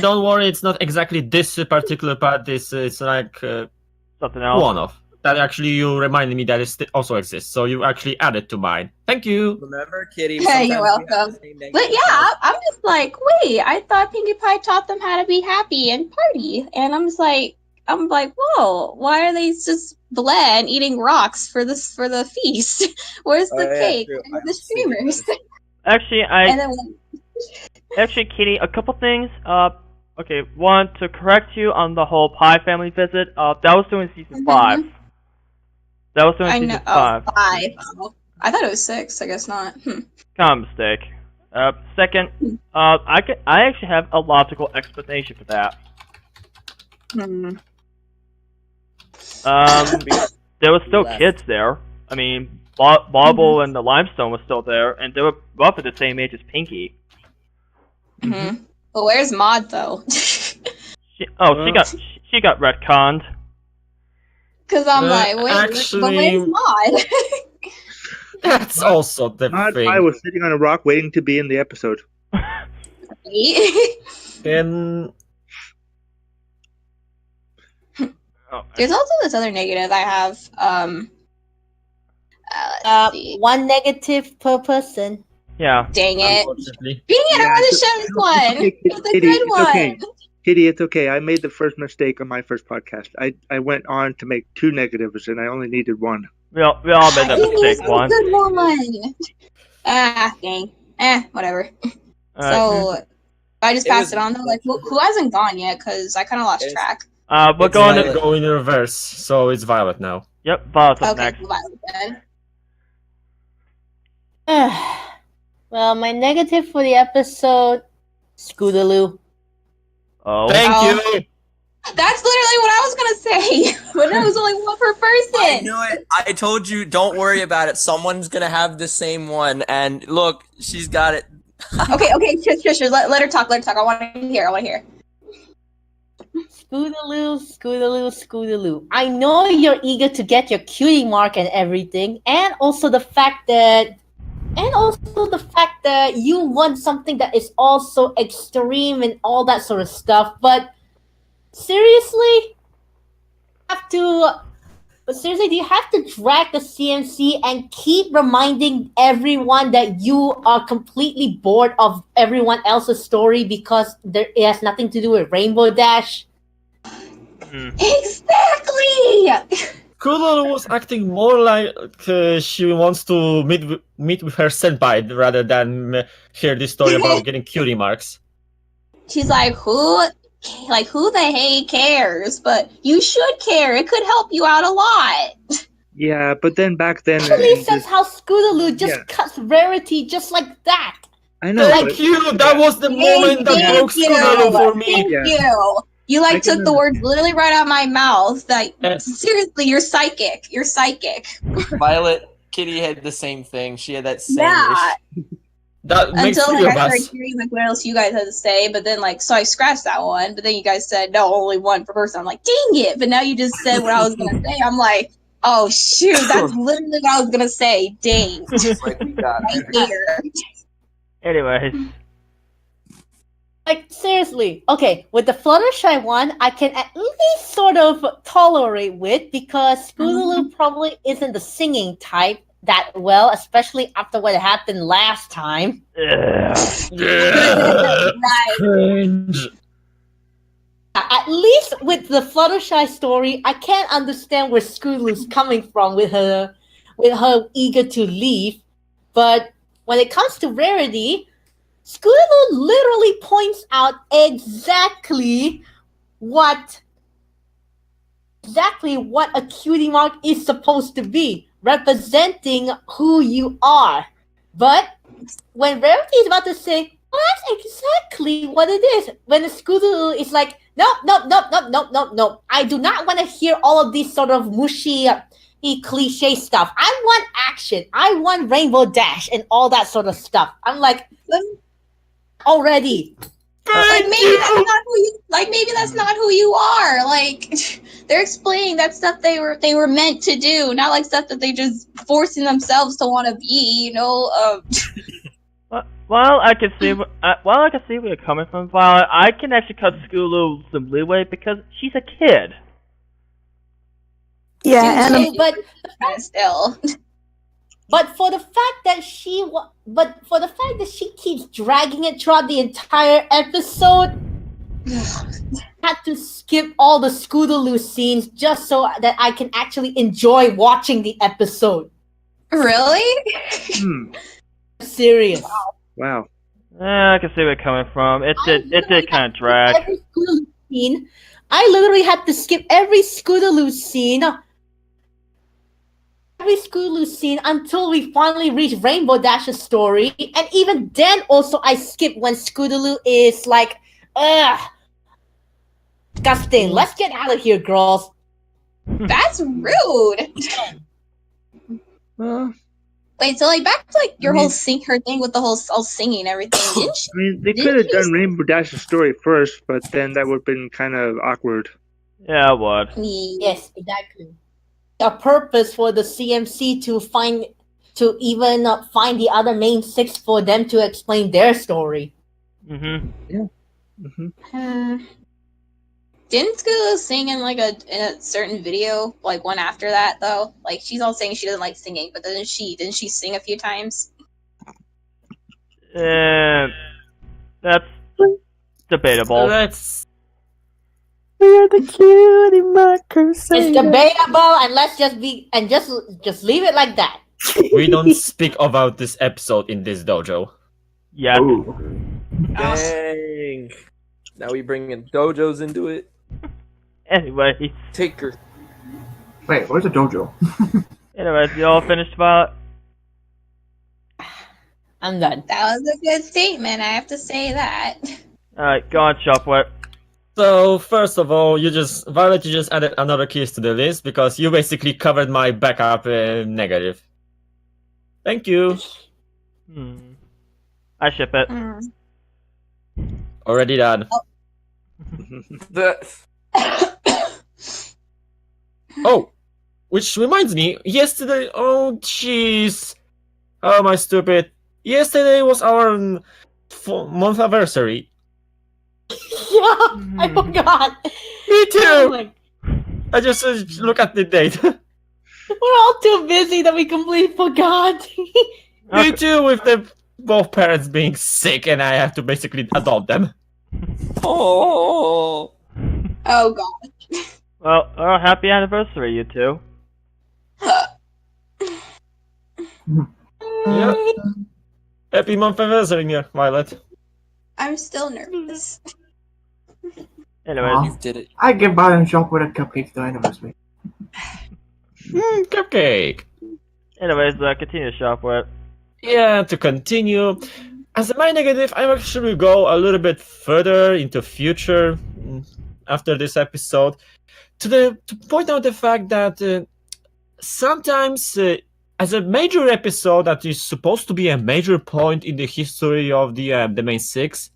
Don't worry. It's not exactly this particular part. It's like something else. One of that. Actually, you reminded me that it also exists. So you actually added to mine. Thank you. Remember, Kitty. Yeah, you're welcome. But yeah, I'm just like, wait, I thought Pinkie Pie taught them how to be happy and party, and I'm like, whoa, why are they just bland eating rocks for the feast? Where's the cake? Where's the streamers? Actually, Kitty, a couple things. Okay, one, to correct you on the whole Pie family visit. That was during season 5. That was during season 5. 5. Oh, I thought it was 6. I guess not. Kind of mistake. Second, I actually have a logical explanation for that. There were still kids there. I mean, Bobble and the Limestone was still there, and they were roughly the same age as Pinkie. But where's Maud though? she got retconned. Cause I'm like, wait, actually, but where's Maud? That's also the thing. I was sitting on a rock waiting to be in the episode. Then there's also this other negative I have. One negative per person. Yeah. Dang it! I Yeah, want to share this one. It's a good one. Okay. Kitty, it's okay. I made the first mistake on my first podcast. I went on to make 2 negatives, and I only needed 1. We all made that mistake once. Good one. Dang. Whatever. So I just passed it on though. Like, who hasn't gone yet? Because I kind of lost track. We're going to go in reverse, so it's Violet now. Yep, Violet's up Okay, next. Violet then. Well, my negative for the episode, Scootaloo. Oh. Thank you. That's literally what I was gonna say, but it was only one per person. I knew it. I told you, don't worry about it. Someone's gonna have the same one, and look, she's got it. Okay, shush. Let her talk. I want to hear. Scootaloo. I know you're eager to get your cutie mark and everything, and also the fact that you want something that is also extreme and all that sort of stuff. But seriously, do you have to drag the CMC and keep reminding everyone that you are completely bored of everyone else's story because it has nothing to do with Rainbow Dash? Exactly. Scootaloo was acting more like she wants to meet with her senpai rather than hear this story about getting cutie marks. She's like, who the hey cares? But you should care. It could help you out a lot. Yeah, but then back then... Actually says how Scootaloo just cuts Rarity just like that. I know. Thank you! That was the moment that broke Scootaloo for me. Thank you. You took the words literally right out of my mouth. Seriously, you're psychic. Violet, Kitty had the same thing. She had that same issue. That makes Until 3 I of us. started hearing what else you guys had to say, but then so I scratched that one. But then you guys said no, only one per person. I'm like, dang it! But now you just said what I was gonna say. I'm like, oh shoot, that's literally what I was gonna say. Dang. Right there. Anyways. Like, seriously. Okay, with the Fluttershy one, I can at least sort of tolerate with because Scootaloo probably isn't the singing type that well, especially after what happened last time. Cringe. At least with the Fluttershy story, I can't understand where Scootaloo's coming from with her eager to leave. But when it comes to Rarity, Scootaloo literally points out exactly what a cutie mark is supposed to be, representing who you are. But when Rarity is about to say, well, that's exactly what it is. When the Scootaloo is like, no. I do not want to hear all of these sort of mushy, cliche stuff. I want action. I want Rainbow Dash and all that sort of stuff. I'm like, already. Like maybe that's not who you maybe that's not who you are. Like they're explaining that stuff they were meant to do, not like stuff that they just forcing themselves to want to be, Well, I can see where you're coming from, Violet. I can actually cut Scootaloo some leeway because she's a kid. Yeah, and but still. But for the fact that she keeps dragging it throughout the entire episode, had to skip all the Scootaloo scenes just so that I can actually enjoy watching the episode. Really? Serious. Wow. I can see where you're coming from. It did kind of drag. Every Scootaloo scene, I literally had to skip every Scootaloo scene. Every Scootaloo scene until we finally reach Rainbow Dash's story, and even then, also I skip when Scootaloo is like, disgusting. Let's get out of here, girls. That's rude. Wait, so back to your whole her thing with the whole singing and everything. Didn't she? I mean, they could have done Rainbow Dash's story first, but then that would have been kind of awkward. Yeah, it would. Yes, exactly. A purpose for the CMC to even find the other main six for them to explain their story. Mm-hmm. Yeah. Mm-hmm. Didn't Scootaloo sing in in a certain video, one after that though? She's all saying she doesn't like singing, but didn't she sing a few times? That's debatable. We're the cutie markers. It's debatable, and let's just leave it like that. We don't speak about this episode in this dojo. Yeah. Dang. Now we bringing dojos into it. Anyway. Take her. Wait, where's the dojo? Anyways, you all finished, Violet? I'm done. That was a good statement, I have to say that. Alright, go on, Shopware. So first of all, Violet, you just added another keys to the list because you basically covered my backup negative. Thank you. I ship it. Already done. Oh, which reminds me, yesterday. Oh, jeez. How am I stupid? Yesterday was our month anniversary. Yeah, I forgot. Me too. Oh I just look at the date. We're all too busy that we completely forgot. Me too, with both parents being sick, and I have to basically adopt them. Oh god. Well, happy anniversary, you two. Yeah. Happy month anniversary, Violet. I'm still nervous. Anyways, you did it. I give Violet and Shock with a cupcake to the anniversary. Cupcake. Anyways, continue, Shopware. Yeah, to continue. As a my negative, I actually go a little bit further into future after this episode to point out the fact that sometimes as a major episode that is supposed to be a major point in the history of the main six,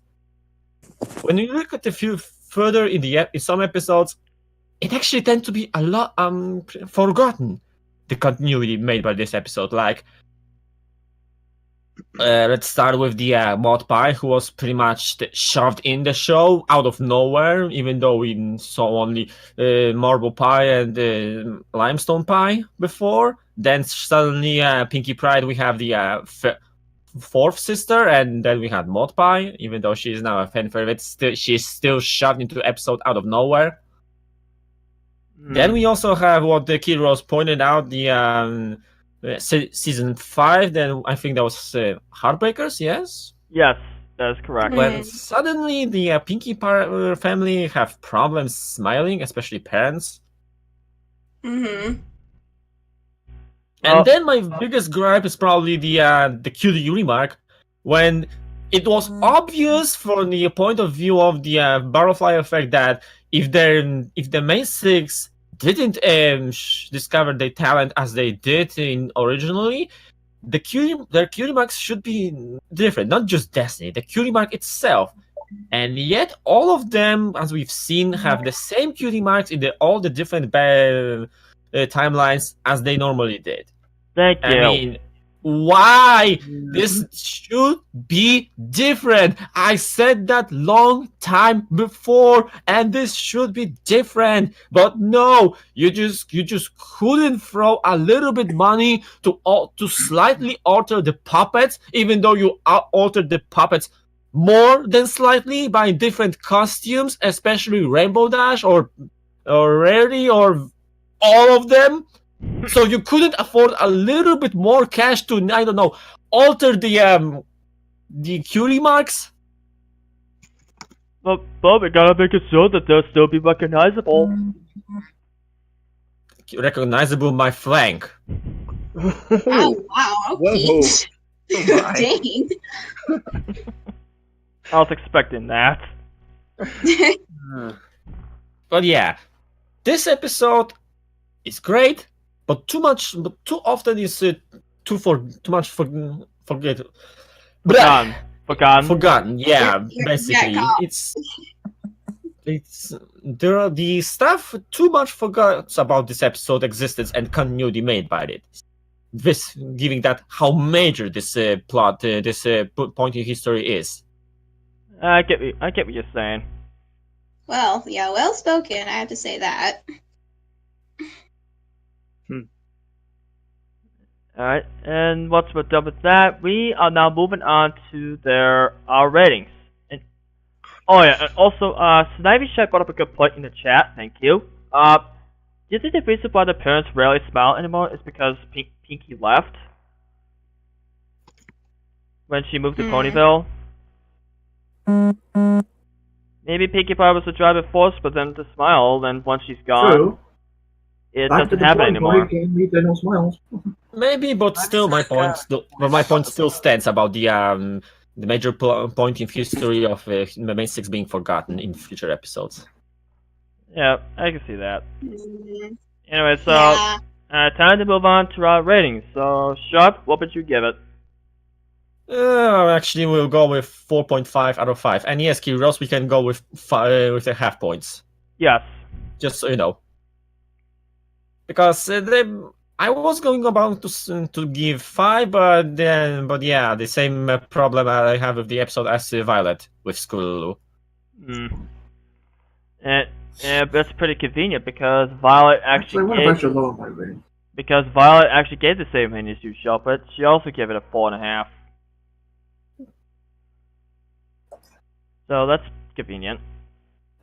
when you look at a few further in some episodes, it actually tends to be a lot forgotten, the continuity made by this episode. Let's start with the Mod Pie, who was pretty much shoved in the show out of nowhere, even though we saw only Marble Pie and Limestone Pie before. Then suddenly, Pinkie Pride, we have the fourth sister, and then we had Mod Pie, even though she is now a fan favorite, she's still shoved into the episode out of nowhere. Then we also have what the Kid Rose pointed out, the season 5, then I think that was Heartbreakers, yes? Yes, that is correct. When suddenly the Pinkie family have problems smiling, especially parents. Mm-hmm. And then my biggest gripe is probably the Cutie remark when it was obvious from the point of view of the butterfly effect that if the main six didn't discover their talent as they did in originally, their cutie marks should be different, not just Destiny, the cutie mark itself. And yet, all of them, as we've seen, have the same cutie marks in all the different timelines as they normally did. Thank you. I mean, why? This should be different. I said that long time before, and this should be different. But no, you just couldn't throw a little bit money to slightly alter the puppets, even though you altered the puppets more than slightly by different costumes, especially Rainbow Dash or Rarity or all of them. So you couldn't afford a little bit more cash to, I don't know, alter the cutie marks? But we gotta make it so that they'll still be recognizable. Recognizable my flank. Oh, wow. Okay. Dang. I was expecting that. But yeah, this episode is great, but too often is too much forgotten. Forgotten. Yeah, basically, it's there are the stuff too much forgot about this episode existence and continuity made by it. This giving that how major this plot, this point in history is. I get what you're saying. Well, yeah, well spoken. I have to say that. Alright, and once we're done with that, we are now moving on to our ratings. And and also, Snivy Shack brought up a good point in the chat. Thank you. Do you think the reason why the parents rarely smile anymore is because Pinky left when she moved to Ponyville? Maybe Pinkie Pie was the driving force, but then the smile, then once she's gone, True. It doesn't happen anymore. No smiles. Maybe, but still, my point still stands about the major point in history of the main six being forgotten in future episodes. Yeah, I can see that. Anyway, so time to move on to our ratings. So, Sharp, what would you give it? Actually, we'll go with 4.5 out of 5. And yes, Kyros, we can go with the half points. Yes. Just so you know. Because I was going about to give 5, but yeah, the same problem I have with the episode as Violet with School. And that's pretty convenient because Violet actually gave the same rating as you, Sharp, but she also gave it a 4.5. So that's convenient.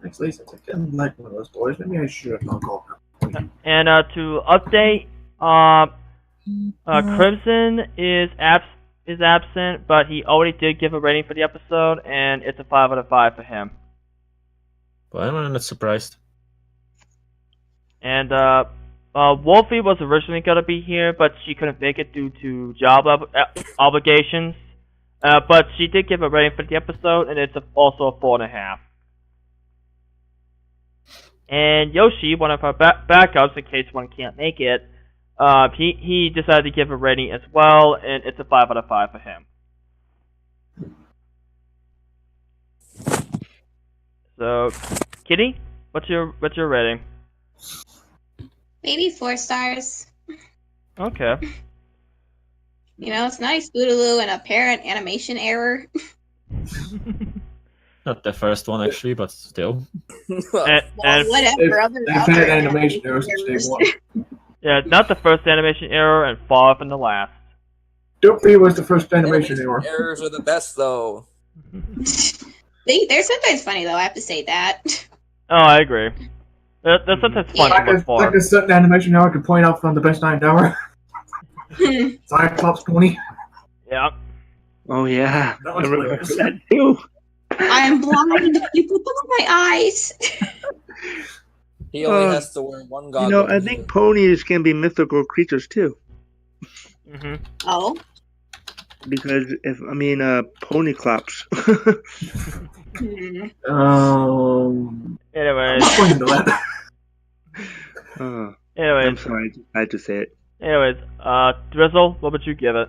Actually, since I didn't like one of those boys, maybe I should not go. And to update, Crimson is absent, but he already did give a rating for the episode, and it's a 5 out of 5 for him. Well, I'm not surprised. And Wolfie was originally gonna be here, but she couldn't make it due to job obligations. But she did give a rating for the episode, and it's also a 4.5. And Yoshi, one of our backups, in case one can't make it, he decided to give a rating as well, and it's a 5 out of 5 for him. So, Kitty, what's your rating? Maybe 4 stars. Okay. You know, it's nice, Bootaloo, and apparent animation error. Not the first one, actually, but still. Whatever. Other animation errors. Yeah, not the first animation error, and far from the last. Doopy was the first animation error. Errors are the best, though. They're sometimes funny, though, I have to say that. Oh, I agree. They're sometimes fun to look for. Like a certain animation error I could point out from the best 9 hour. Cyclops 20. Yeah. Oh, yeah. That I was remember hilarious. that too. I am blind. You put them on my eyes. He only has to wear one goggle. You know, I think ponies can be mythical creatures too. Mm-hmm. Oh. because pony claps. Anyways. Anyways. I'm sorry, I had to say it. Anyways, Drizzle, what would you give it?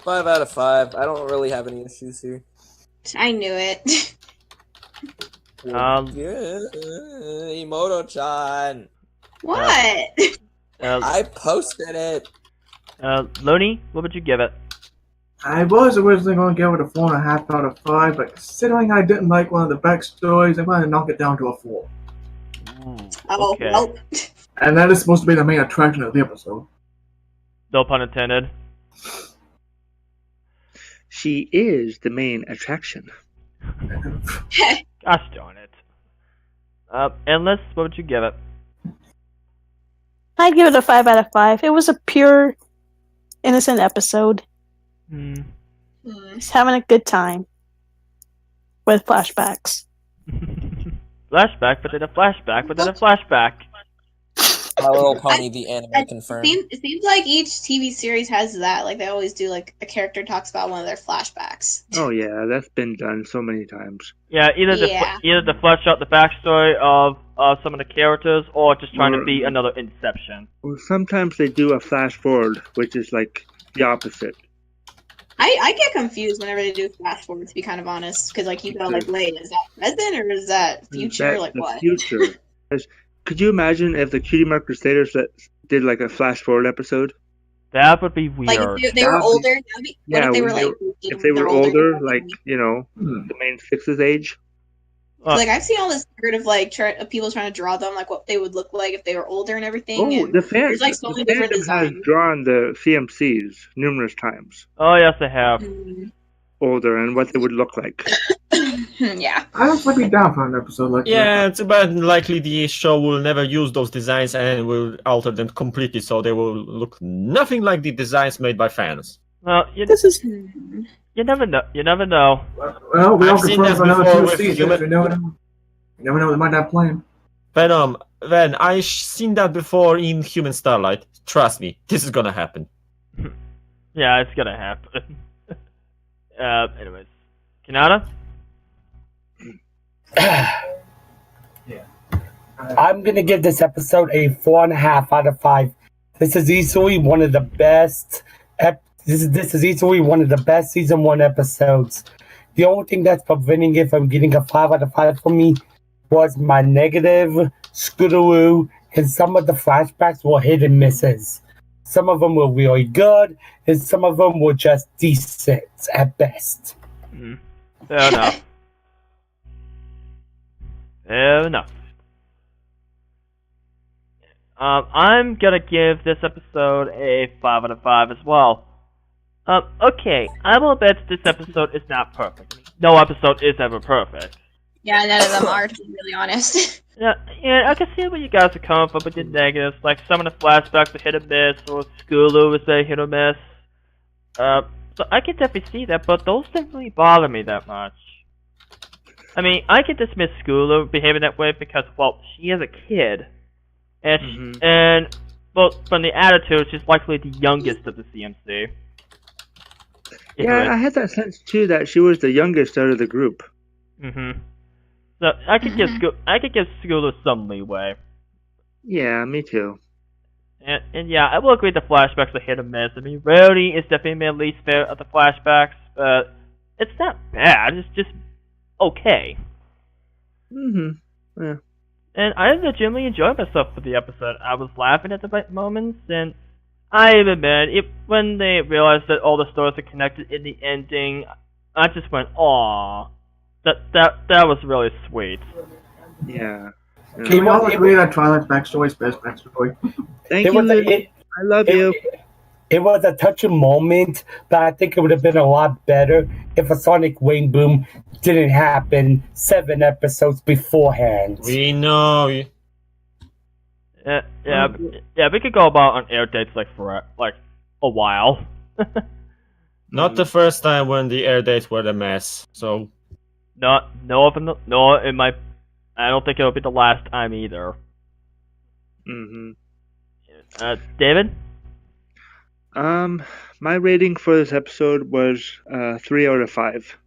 5 out of 5. I don't really have any issues here. I knew it. Emoto-chan. What? I posted it. Loney, what would you give it? I was originally going to give it a 4.5 out of 5, but considering I didn't like one of the backstories, I'm going to knock it down to a 4. Okay. Well. And that is supposed to be the main attraction of the episode. No pun intended. She is the main attraction. Gosh darn it. Endless, what would you give it? I'd give it a 5 out of 5. It was a pure, innocent episode. Just having a good time. With flashbacks. Flashback, but then a flashback, but then a flashback. My Little Pony, the anime confirmed. It seems like each TV series has that. Like they always do. Like a character talks about one of their flashbacks. Oh yeah, that's been done so many times. Yeah, either to flesh out the backstory of some of the characters, or just trying to be another Inception. Well, sometimes they do a flash forward, which is like the opposite. I get confused whenever they do flash forward. To be kind of honest, because like you go like, wait, is that present or is that future? That's like the what? Future. Could you imagine if the Cutie Mark Crusaders did like a flash forward episode? That would be weird. Like if they were older. What if they were like? If they were older, like the main Six's age. Like I've seen all this sort of like people trying to draw them, like what they would look like if they were older and everything. Oh, and the fan, there's like so many different has designs. drawn the CMCs numerous times. Oh yes, they have. Older and what they would look like. Yeah. I don't be down for an episode like that. Yeah, it's about likely the show will never use those designs and will alter them completely, so they will look nothing like the designs made by fans. Well, you never know. You never know. Well, we all I've seen confirmed that for another before 2 with seasons. human- You never know. You never know. They might have planned. Venom, I seen that before in Human Starlight. Trust me, this is gonna happen. Yeah, it's gonna happen. Anyways, Kanata? I'm gonna give this episode a 4.5 out of 5. This is easily one of the best. This is easily one of the best season 1 episodes. The only thing that's preventing it from getting a 5 out of 5 for me was my negative Scootaloo, and some of the flashbacks were hit and misses. Some of them were really good, and some of them were just decent at best. Fair enough. Fair enough. I'm gonna give this episode a 5 out of 5 as well. Okay, I will bet this episode is not perfect. No episode is ever perfect. Yeah, none of them are, to be really honest. Yeah, I can see where you guys are coming from with the negatives. Like some of the flashbacks are hit or miss, or Scootaloo is very hit or miss. So I can definitely see that, but those didn't really bother me that much. I mean, I can dismiss Scootaloo behaving that way because, well, she is a kid. And well, from the attitude, she's likely the youngest of the CMC. Yeah, I had that sense too that she was the youngest out of the group. So I could give Scootaloo some leeway. Yeah, me too. And yeah, I will agree the flashbacks are hit or miss. I mean, Rarity is definitely my least favorite of the flashbacks, but it's not bad. It's just okay. Yeah. And I legitimately enjoyed myself for the episode. I was laughing at the right moments, and I admit, when they realized that all the stories are connected in the ending, I just went, "Aww." That was really sweet. Yeah. Can we all agree that Twilight's backstory is best backstory? Thank you. I love you. It was a touching moment, but I think it would have been a lot better if a Sonic Wayne Boom didn't happen 7 episodes beforehand. We know. Yeah, we could go about on air dates for a while. Not the first time when the air dates were a mess. So, I don't think it'll be the last time either. David? My rating for this episode was 3 out of 5.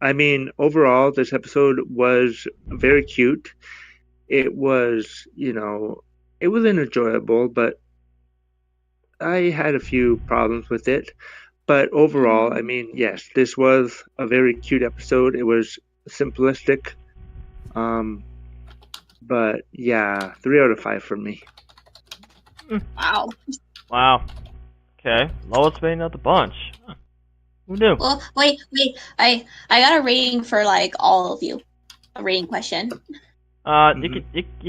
I mean, overall, this episode was very cute. It was, it was enjoyable, but I had a few problems with it. But overall, I mean, yes, this was a very cute episode. It was simplistic. But yeah, 3 out of 5 for me. Wow. Wow. Okay, lowest rating of the bunch. Huh. Who knew? Well, wait. I got a rating for like all of you. A rating question. You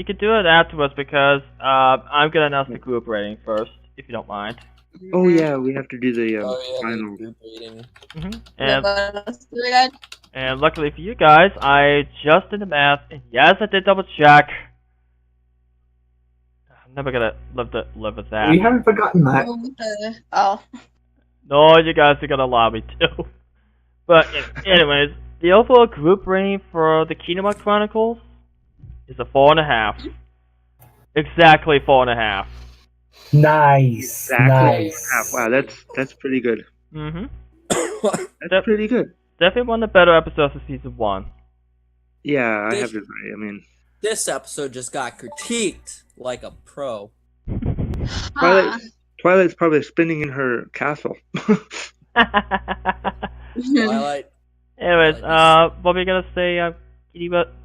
could do it afterwards because I'm gonna announce the group rating first, if you don't mind. Oh yeah, we have to do the final final. And luckily for you guys, I just did the math, and yes, I did double check. I'm never gonna live with that. We haven't forgotten that. Oh. No, you guys are gonna allow me to. But anyways, the overall group rating for the Kingdom Hearts Chronicles is a 4.5. Exactly 4.5. Nice. Exactly. Nice. Wow, that's pretty good. That's pretty good. Definitely one of the better episodes of season 1. Yeah, I have to agree. I mean, This episode just got critiqued like a pro. Twilight's probably spinning in her castle. Twilight. Anyways, what were you gonna say,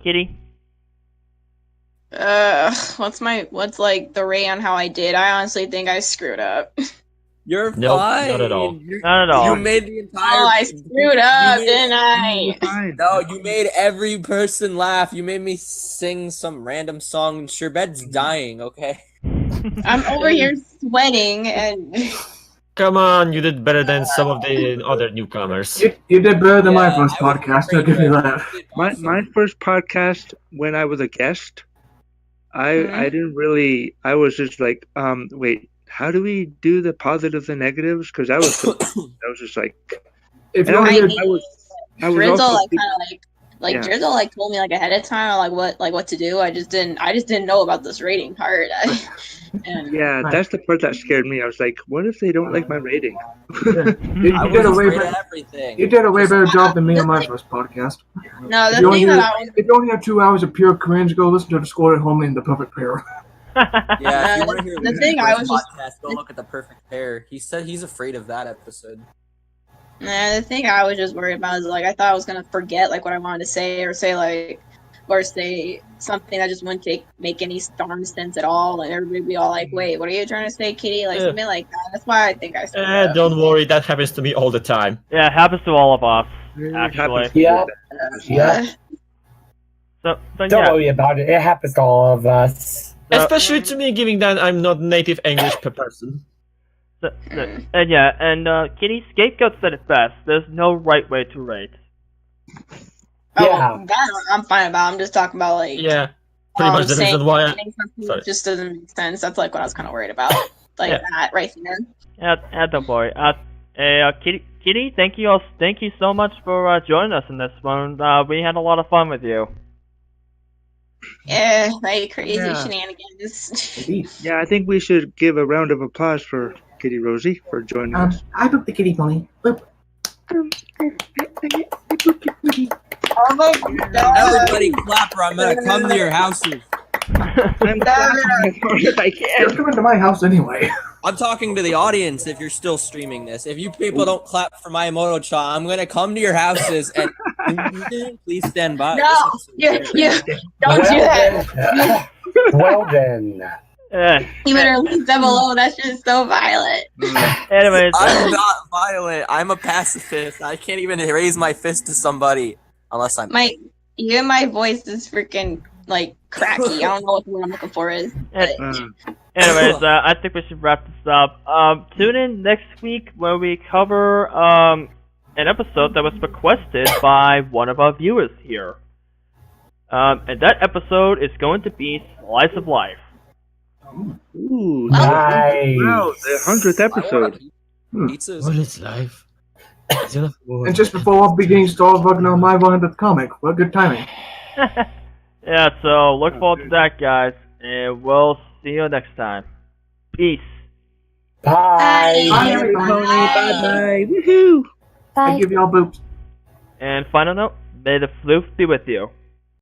Kitty? What's like the rate on how I did? I honestly think I screwed up. You're Nope, fine. not at all. Not at all. You made the entire. Oh, I screwed up, didn't I? No, you made every person laugh. You made me sing some random song. Sherbet's dying. Okay. I'm over here sweating and. Come on, you did better than some of the other newcomers. You did better than my first podcast, I'll give you that. My first podcast, when I was a guest, I didn't really. I was just like, wait, how do we do the positives and negatives? Because I was just like, if and you I was Drizzle also like kind of like Yeah. Drizzle like told me like ahead of time like what to do. I just didn't know about this rating part. yeah, that's the part that scared me. I was like, what if they don't like my rating? you did a way afraid of better. everything. You did a way better job than me on my first podcast. No, the If you only thing that had- I was if you only have 2 hours of pure cringe, go listen to the score at home in the perfect pair. Yeah, if you want to hear the Luke's thing I first was just podcast, go look at the perfect pair. He said he's afraid of that episode. the thing I was just worried about is like I thought I was gonna forget like what I wanted to say or say something that just wouldn't make any darn sense at all. Like everybody would be all like, "Wait, what are you trying to say, Kitty?" Like something like that. That's why I think I screwed up. Don't worry, that happens to me all the time. Yeah, it happens to all of us, actually. Yeah. Yeah. So Don't yeah. worry about it. It happens to all of us. Especially to me, given that I'm not native English person. Kitty Scapegoat said it best. There's no right way to rate. Yeah. That I'm fine about. I'm just talking about like Yeah, pretty much the saying reason why. something just doesn't make sense. That's like what I was kind of worried about. Like Yeah. that right there. Yeah, don't worry. Kitty, thank you so much for joining us in this one. We had a lot of fun with you. Yeah, like crazy Yeah. shenanigans. Yeah, I think we should give a round of applause for Kitty Rosie for joining us. I booked the kitty pony. Boop. Oh my god! Everybody clap or I'm gonna come to your houses. I'm clapping as hard as I You're can. coming to my house anyway. I'm talking to the audience if you're still streaming this. If you people don't clap for my Moto-chan, I'm gonna come to your houses and please stand by. No, you don't do that. Well then. You better leave them alone. That's just so violent. Anyways, I'm not violent. I'm a pacifist. I can't even raise my fist to somebody unless I'm. Even my voice is freaking like cracky. I don't know what the word I'm looking for is. But anyways, I think we should wrap this up. Tune in next week where we cover an episode that was requested by one of our viewers here. And that episode is going to be Slice of Life. Ooh, Nice. wow, the 100th episode. Pizzas. What is life? And just before I'll be getting stalled working on my 100th comic. What good timing. Yeah, so look forward to that, guys. And we'll see you next time. Peace. Bye. Bye, everybody. everyone. Bye. Woohoo! I Bye. give y'all boops. And final note, may the floof be with you.